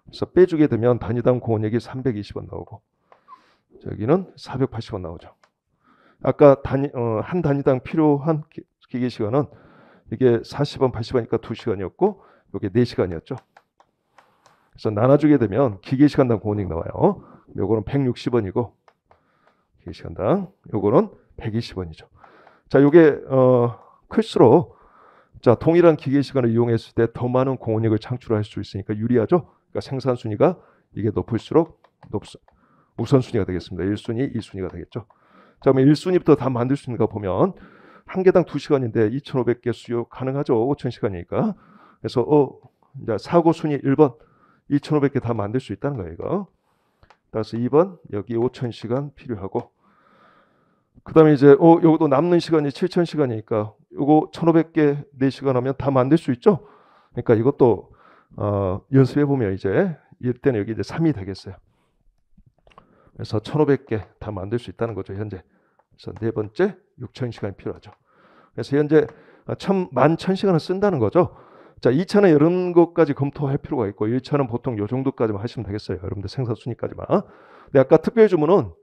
Speaker 1: 그래서 빼주게 되면 단위당 공원액이 320원 나오고 저기는 480원 나오죠. 아까 한 단위당 필요한 기계 시간은 이게 40원, 80원이니까 2시간이었고 이게 4시간이었죠. 그래서 나눠주게 되면 기계 시간당 공원익 나와요. 요거는 160원이고 기계 시간당 요거는 120원이죠. 자, 요게 클수록 자, 동일한 기계 시간을 이용했을 때 더 많은 공원익을 창출할 수 있으니까 유리하죠. 그러니까 생산 순위가 이게 높을수록 우선순위가 되겠습니다. 1순위, 2순위가 되겠죠. 자, 그러면 1순위부터 다 만들 수 있는가 보면 한 개당 2시간인데 2,500개 수요 가능하죠. 5,000시간이니까. 그래서 이제 사고 순위 1번 2,500개 다 만들 수 있다는 거예요, 이거. 따라서 2번 여기 5,000시간 필요하고 그다음에 이제 요것도 남는 시간이 7,000시간이니까 요거 1,500개 4시간 하면 다 만들 수 있죠. 그러니까 이것도 연습해 보면 이제 이때는 여기 이제 3이 되겠어요. 그래서 1,500개 다 만들 수 있다는 거죠, 현재. 그래서 네 번째 6,000시간이 필요하죠. 그래서 현재 11,000시간을 쓴다는 거죠. 자, 2차는 이런 것까지 검토할 필요가 있고 1차는 보통 요 정도까지만 하시면 되겠어요. 여러분들 생산 순위까지만. 근데 아까 특별 주문은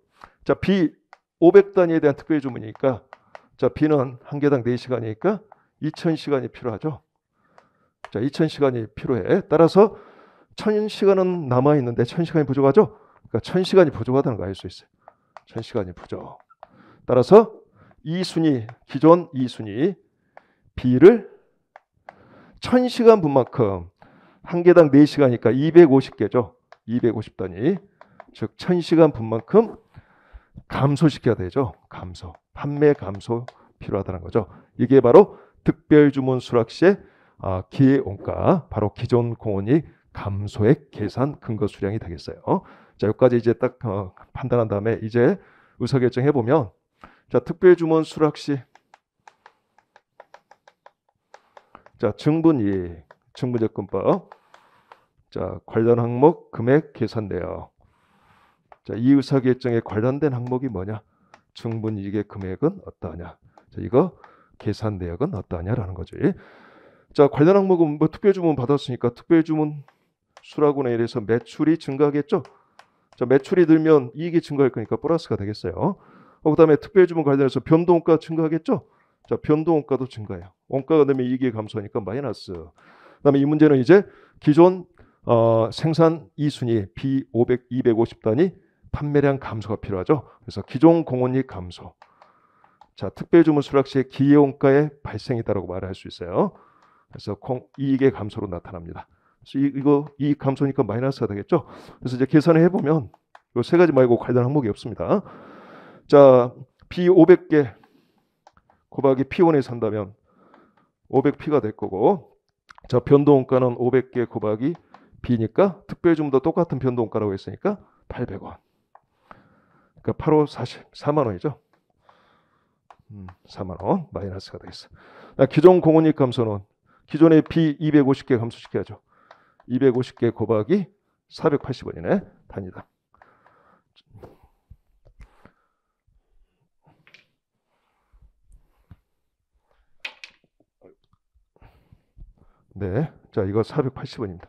Speaker 1: 자, B 500단위에 대한 특별 주문이니까 자, B는 한 개당 4시간이니까 2,000시간이 필요하죠. 자, 2,000시간이 필요해. 따라서 1,000시간은 남아 있는데 1,000시간이 부족하죠. 그러니까 1,000시간이 부족하다는 거 알 수 있어요. 1,000시간이 부족. 따라서 2순위, 기존 2순위 B를 1,000시간 분만큼 한 개당 4시간이니까 250개죠. 250단위. 즉 1,000시간 분만큼 감소시켜야 되죠. 감소. 판매 감소 필요하다는 거죠. 이게 바로 특별주문 수락 시의 기획원가, 바로 기존 공원이 감소액 계산 근거 수량이 되겠어요. 자, 여기까지 이제 딱 판단한 다음에 이제 의사결정 해보면 자, 특별주문 수락 시 자, 증분이익, 증분접근법 자, 관련 항목 금액 계산 내역 자, 이 의사결정에 관련된 항목이 뭐냐? 증분이익의 금액은 어떠하냐? 자, 이거 계산 내역은 어떠하냐라는 거지. 자, 관련 항목은 뭐 특별주문 받았으니까 특별주문 수락원에 의해서 매출이 증가하겠죠? 자, 매출이 늘면 이익이 증가할 거니까 플러스가 되겠어요. 그다음에 특별주문 관련해서 변동원가 증가하겠죠? 자, 변동원가도 증가해요. 원가가 늘면 이익이 감소하니까 마이너스. 그다음에 이 문제는 이제 기존 생산 2순위 B500, 250단위 판매량 감소가 필요하죠. 그래서 기존 공원이익 감소. 자, 특별주문 수락 시에 기회원가의 발생이 있다고 말을 할 수 있어요. 그래서 이익의 감소로 나타납니다. 그래서 이거 이익 감소니까 마이너스가 되겠죠. 그래서 이제 계산을 해보면 이 세 가지 말고 관련 항목이 없습니다. 자, B500개 곱하기 P1에 산다면 500P가 될 거고 자, 변동원가는 500개 곱하기 B니까 특별주문도 똑같은 변동원가라고 했으니까 800원. 그러니까 8호 44만 원이죠. 4만 원 마이너스가 되겠어. 기존 공원이익 감소는 기존의 B 250개 감소시켜야죠. 250개 곱하기 480원이네. 단위당. 네, 자 이거 480원입니다.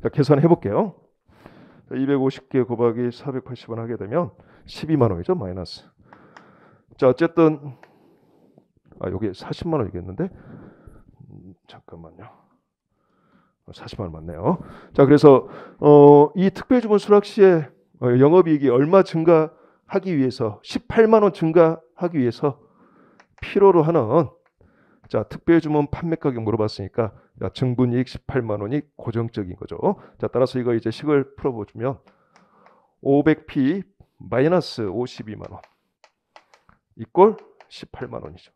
Speaker 1: 자, 계산해 볼게요. 250개 곱하기 480원 하게 되면 12만 원이죠. 마이너스. 자, 어쨌든 여기 40만 원이겠는데 잠깐만요. 40만 원 맞네요. 자, 그래서 이 특별주문 수락 시에 영업이익이 얼마 증가하기 위해서 18만 원 증가하기 위해서 필요로 하는 자, 특별주문 판매 가격 물어봤으니까 자, 증분이익 18만 원이 고정적인 거죠. 자, 따라서 이거 이제 식을 풀어보면 500P 마이너스 52만 원 이꼴 18만 원이죠.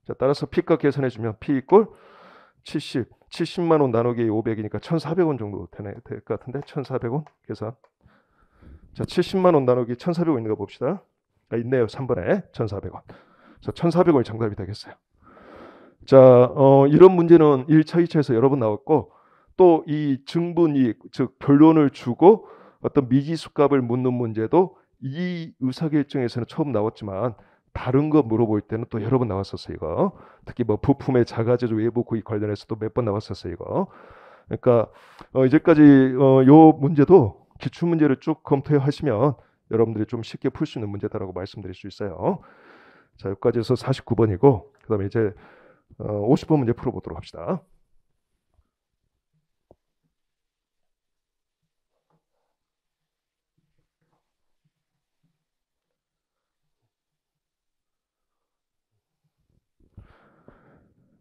Speaker 1: 자, 따라서 P값 계산해주면 P 이꼴 70만 원 나누기 500이니까 1,400원 정도 될 것 같은데 1,400원 계산. 자, 70만 원 나누기 1,400원 있는 거 봅시다. 있네요. 3번에 1,400원. 자, 1,400원이 정답이 되겠어요. 자, 이런 문제는 1차, 2차에서 여러 번 나왔고 또 이 증분이익, 즉 변론을 주고 어떤 미지수값을 묻는 문제도 이 의사결정에서는 처음 나왔지만 다른 거 물어볼 때는 또 여러 번 나왔었어요. 이거 특히 뭐 부품의 자가제조 외부 구입 관련해서도 몇 번 나왔었어요. 이거 그러니까 이제까지 요 문제도 기출 문제를 쭉 검토하시면 여러분들이 좀 쉽게 풀 수 있는 문제다라고 말씀드릴 수 있어요. 자, 여기까지 해서 49번이고 그다음에 이제 50번 문제 풀어보도록 합시다.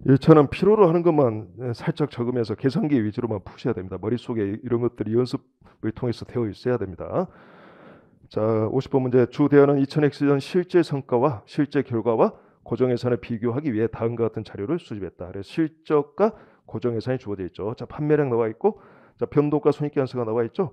Speaker 1: 일차는 필요로 하는 것만 살짝 적으면서 계산기 위주로만 푸셔야 됩니다. 머릿속에 이런 것들이 연습을 통해서 되어 있어야 됩니다. 자, 50번 문제. 주 대안은 2000X전 실제 성과와 실제 결과와 고정예산을 비교하기 위해 다음과 같은 자료를 수집했다. 그래서 실적과 고정예산이 주어져 있죠. 자, 판매량 나와 있고, 자, 변동가 손익계산서가 나와 있죠.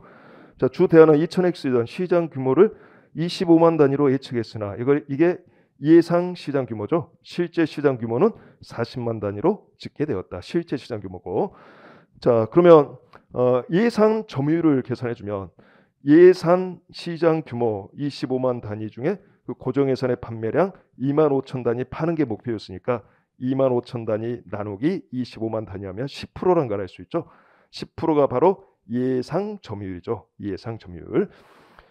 Speaker 1: 자, 주 대안은 2000X전 시장 규모를 25만 단위로 예측했으나 이게 예상 시장 규모죠. 실제 시장 규모는 40만 단위로 집계 되었다. 실제 시장 규모고. 자, 그러면 예상 점유율을 계산해 주면 예산 시장 규모 25만 단위 중에 그 고정 예산의 판매량 2만 5천 단위 파는 게 목표였으니까 2만 5천 단위 나누기 25만 단위 하면 10%란 걸 알 수 있죠. 10%가 바로 예상 점유율이죠. 예상 점유율.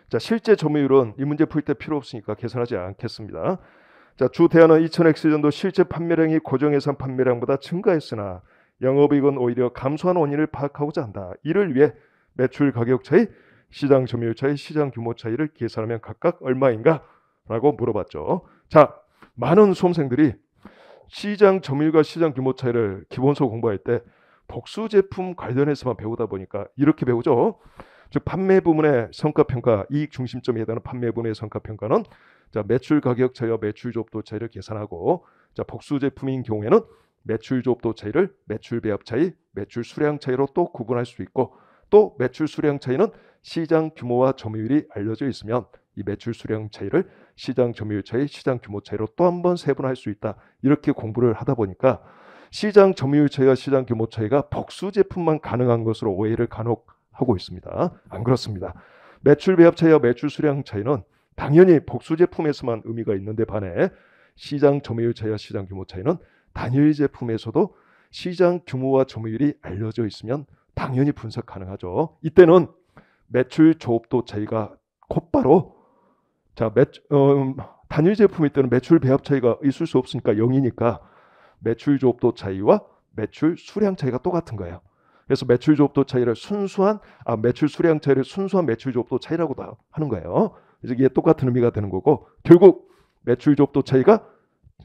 Speaker 1: 자, 실제 점유율은 이 문제 풀 때 필요 없으니까 계산하지 않겠습니다. 자, 주 대안은 2000X전도 실제 판매량이 고정예산 판매량보다 증가했으나 영업이익은 오히려 감소한 원인을 파악하고자 한다. 이를 위해 매출 가격 차이, 시장 점유율 차이, 시장 규모 차이를 계산하면 각각 얼마인가? 라고 물어봤죠. 자, 많은 수험생들이 시장 점유율과 시장 규모 차이를 기본서 공부할 때 복수 제품 관련해서만 배우다 보니까 이렇게 배우죠. 즉 판매 부문의 성과평가, 이익 중심점에 해당하는 판매 부문의 성과평가는 자, 매출 가격 차이와 매출 조업도 차이를 계산하고, 자, 복수 제품인 경우에는 매출 조업도 차이를 매출 배합 차이, 매출 수량 차이로 또 구분할 수 있고, 또 매출 수량 차이는 시장 규모와 점유율이 알려져 있으면 이 매출 수량 차이를 시장 점유율 차이, 시장 규모 차이로 또 한 번 세분할 수 있다. 이렇게 공부를 하다 보니까 시장 점유율 차이와 시장 규모 차이가 복수 제품만 가능한 것으로 오해를 간혹 하고 있습니다. 안 그렇습니다. 매출 배합 차이와 매출 수량 차이는 당연히 복수 제품에서만 의미가 있는데 반해 시장 점유율 차이와 시장 규모 차이는 단일 제품에서도 시장 규모와 점유율이 알려져 있으면 당연히 분석 가능하죠. 이때는 매출 조업도 차이가 곧바로 자, 단일 제품일 때는 매출 배합 차이가 있을 수 없으니까 0이니까 매출 조업도 차이와 매출 수량 차이가 똑같은 거예요. 그래서 매출 조업도 차이를 매출 수량 차이를 순수한 매출 조업도 차이라고도 하는 거예요. 그래서 이게 똑같은 의미가 되는 거고 결국 매출 조업도 차이가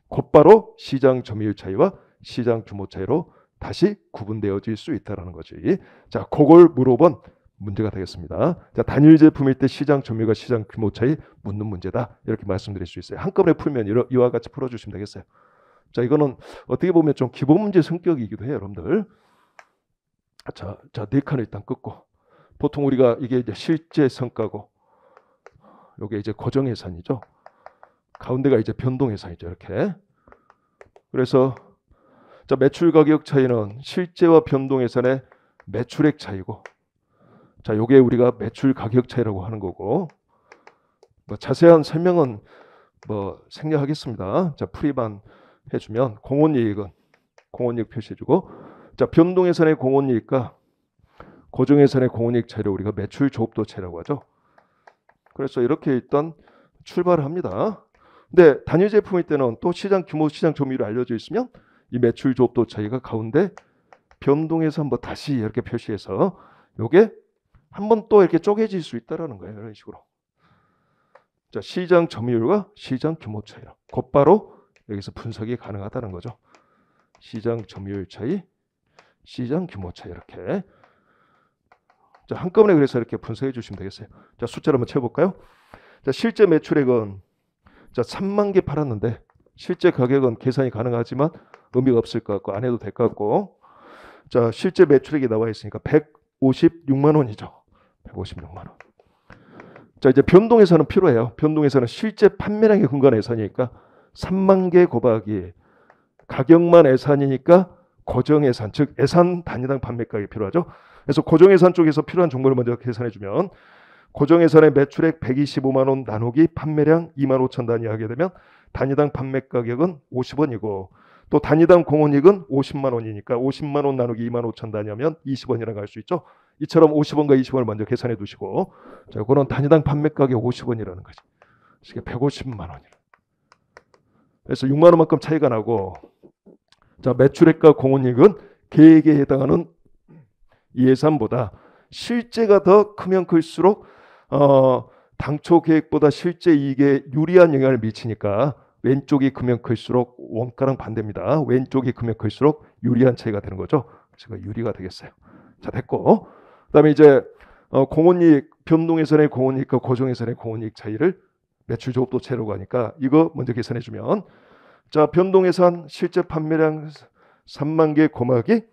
Speaker 1: 곧바로 시장 점유율 차이와 시장 규모 차이로 다시 구분되어질 수 있다는 거지. 자, 그걸 물어본 문제가 되겠습니다. 자, 단일 제품일 때 시장 점유율과 시장 규모 차이 묻는 문제다. 이렇게 말씀드릴 수 있어요. 한꺼번에 풀면 이와 같이 풀어주시면 되겠어요. 자, 이거는 어떻게 보면 좀 기본 문제 성격이기도 해요, 여러분들. 자, 네 칸을 일단 끊고 보통 우리가 이게 이제 실제 성과고 이게 이제 고정 예산이죠. 가운데가 이제 변동 예산이죠. 이렇게. 그래서 자, 매출 가격 차이는 실제와 변동 예산의 매출액 차이고, 자, 요게 우리가 매출 가격 차이라고 하는 거고, 뭐 자세한 설명은 뭐 생략하겠습니다. 자, 풀이만 해주면 공원이익은 공원이익 표시해주고, 자, 변동 예산의 공원이익과 고정 예산의 공원이익 차이를 우리가 매출 조업도 차이라고 하죠. 그래서 이렇게 일단 출발을 합니다. 근데 단일 제품일 때는 또 시장 규모, 시장 점유율이 알려져 있으면 이 매출 조업도 차이가 가운데 변동해서 한번 다시 이렇게 표시해서 요게 한번 또 이렇게 쪼개질 수 있다라는 거예요. 이런 식으로. 자, 시장 점유율과 시장 규모 차이로 곧바로 여기서 분석이 가능하다는 거죠. 시장 점유율 차이, 시장 규모 차이 이렇게. 자, 한꺼번에 그래서 이렇게 분석해 주시면 되겠어요. 자, 숫자를 한번 채워볼까요? 자, 실제 매출액은 자, 3만 개 팔았는데 실제 가격은 계산이 가능하지만 의미가 없을 것 같고 안 해도 될 것 같고, 자, 실제 매출액이 나와 있으니까 156만 원이죠. 156만 원. 자, 이제 변동예산은 필요해요. 변동예산은 실제 판매량에 근거한 예산이니까 3만 개 곱하기 가격만 예산이니까 고정예산, 즉 예산 단위당 판매가격이 필요하죠. 그래서 고정예산 쪽에서 필요한 정보를 먼저 계산해주면 고정예산의 매출액 125만 원 나누기 판매량 2만 5천 단위 하게 되면 단위당 판매가격은 50원이고 또 단위당 공원이익은 50만 원이니까 50만 원 나누기 2만 5천 단위 하면 20원이라고 할 수 있죠. 이처럼 50원과 20원을 먼저 계산해 두시고 자, 이거는 단위당 판매가격 50원이라는 거지. 이게 150만 원이라. 그래서 6만 원만큼 차이가 나고 자, 매출액과 공원이익은 계획에 해당하는 예산보다 실제가 더 크면 클수록 당초 계획보다 실제 이익에 유리한 영향을 미치니까 왼쪽이 크면 클수록 원가랑 반대입니다. 왼쪽이 크면 클수록 유리한 차이가 되는 거죠. 제가 유리가 되겠어요. 자, 됐고 그다음에 이제 공원이익 변동예산의 공원이익과 고정예산의 공원이익 차이를 매출 조업도 채라고 하니까 이거 먼저 계산해 주면 자, 변동예산 실제 판매량 3만 개 곱하기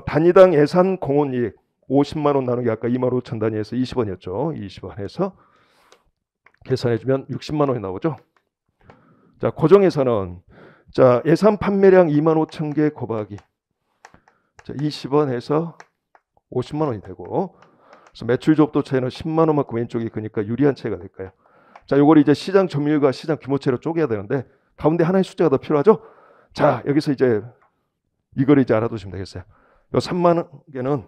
Speaker 1: 단위당 예산 공원이익 50만 원 나누기 아까 2만 5천 단위에서 20원이었죠. 20원 해서 계산해 주면 60만 원이 나오죠. 자, 고정예산은 자, 예산 판매량 2만 5천 개 곱하기 자, 20원 해서 50만 원이 되고 그래서 매출 조업도 차이는 10만 원만큼 왼쪽이 크니까 유리한 차이가 될까요? 자, 요걸 이제 시장 점유율과 시장 규모차로 쪼개야 되는데 가운데 하나의 숫자가 더 필요하죠. 자, 여기서 이제 이걸 이제 알아두시면 되겠어요. 요 3만 개는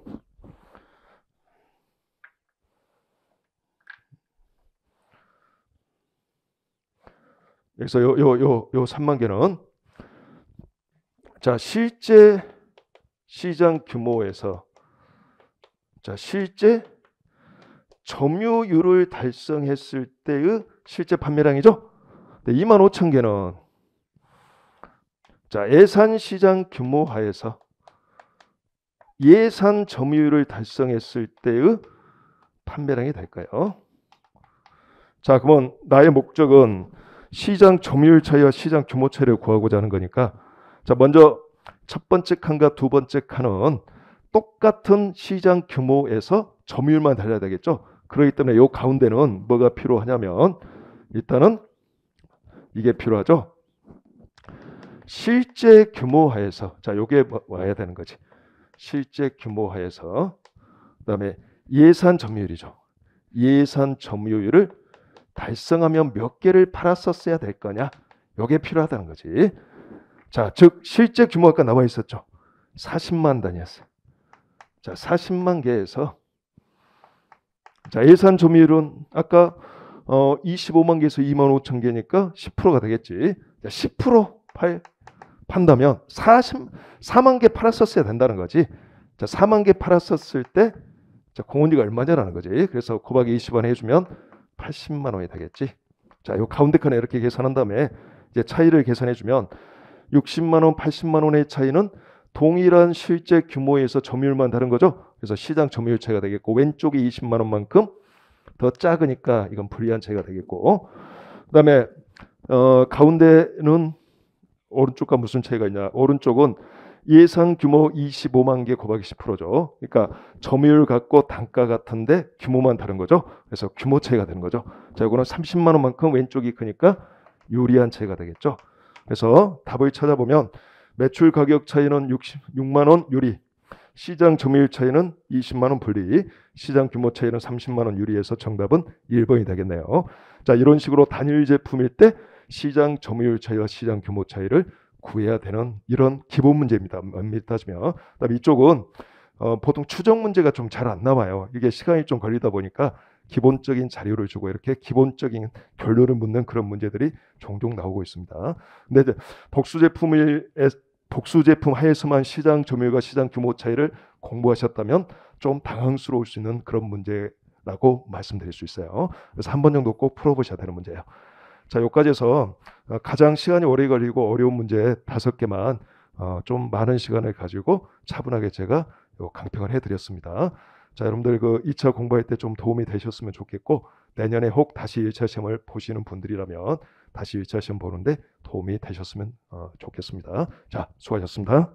Speaker 1: 여기서 요 3만 개는 자, 실제 시장 규모에서 자, 실제 점유율을 달성했을 때의 실제 판매량이죠. 2만 5천 개는 자, 예산 시장 규모 하에서 예산 점유율을 달성했을 때의 판매량이 될까요? 자, 그러면 나의 목적은 시장 점유율 차이와 시장 규모 차이를 구하고자 하는 거니까 자, 먼저 첫 번째 칸과 두 번째 칸은 똑같은 시장 규모에서 점유율만 달려야 되겠죠. 그렇기 때문에 이 가운데는 뭐가 필요하냐면 일단은 이게 필요하죠. 실제 규모 하에서 자, 요게 와야 되는 거지. 실제 규모 하에서 그다음에 예산 점유율이죠. 예산 점유율을 달성하면 몇 개를 팔았었어야 될 거냐? 요게 필요하다는 거지. 자, 즉 실제 규모가 아까 나와 있었죠. 40만 단위였어요. 자, 40만 개에서 자, 예산 점유율은 아까 25만 개에서 2만 5천 개니까 10%가 되겠지. 자, 10% 판다면 4만 개 팔았었어야 된다는 거지. 자, 4만 개 팔았었을 때 자, 공원이가 얼마냐라는 거지. 그래서 곱하기 20원 해주면 80만 원이 되겠지. 자, 요 가운데 칸에 이렇게 계산한 다음에 이제 차이를 계산해주면 60만 원, 80만 원의 차이는 동일한 실제 규모에서 점유율만 다른 거죠. 그래서 시장 점유율 차이가 되겠고 왼쪽이 20만 원만큼 더 작으니까 이건 불리한 차이가 되겠고 그다음에 가운데는 오른쪽과 무슨 차이가 있냐? 오른쪽은 예상 규모 25만 개 곱하기 10%죠. 그러니까 점유율 같고 단가 같은데 규모만 다른 거죠. 그래서 규모 차이가 되는 거죠. 자, 이거는 30만 원만큼 왼쪽이 크니까 유리한 차이가 되겠죠. 그래서 답을 찾아보면 매출 가격 차이는 66만 원 유리, 시장 점유율 차이는 20만 원 분리, 시장 규모 차이는 30만 원 유리해서 정답은 1번이 되겠네요. 자, 이런 식으로 단일 제품일 때 시장 점유율 차이와 시장 규모 차이를 구해야 되는 이런 기본 문제입니다. 엄밀히 따지면. 그다음에 이쪽은 보통 추정 문제가 좀 잘 안 나와요. 이게 시간이 좀 걸리다 보니까 기본적인 자료를 주고 이렇게 기본적인 결론을 묻는 그런 문제들이 종종 나오고 있습니다. 근데 이제 복수 제품 하에서만 시장 점유율과 시장 규모 차이를 공부하셨다면 좀 당황스러울 수 있는 그런 문제라고 말씀드릴 수 있어요. 그래서 한 번 정도 꼭 풀어보셔야 되는 문제예요. 자, 여기까지 해서 가장 시간이 오래 걸리고 어려운 문제 5개만 좀 많은 시간을 가지고 차분하게 제가 강평을 해드렸습니다. 자, 여러분들 그 2차 공부할 때 좀 도움이 되셨으면 좋겠고 내년에 혹 다시 1차 시험을 보시는 분들이라면 다시 1차 시험 보는데 도움이 되셨으면 좋겠습니다. 자, 수고하셨습니다.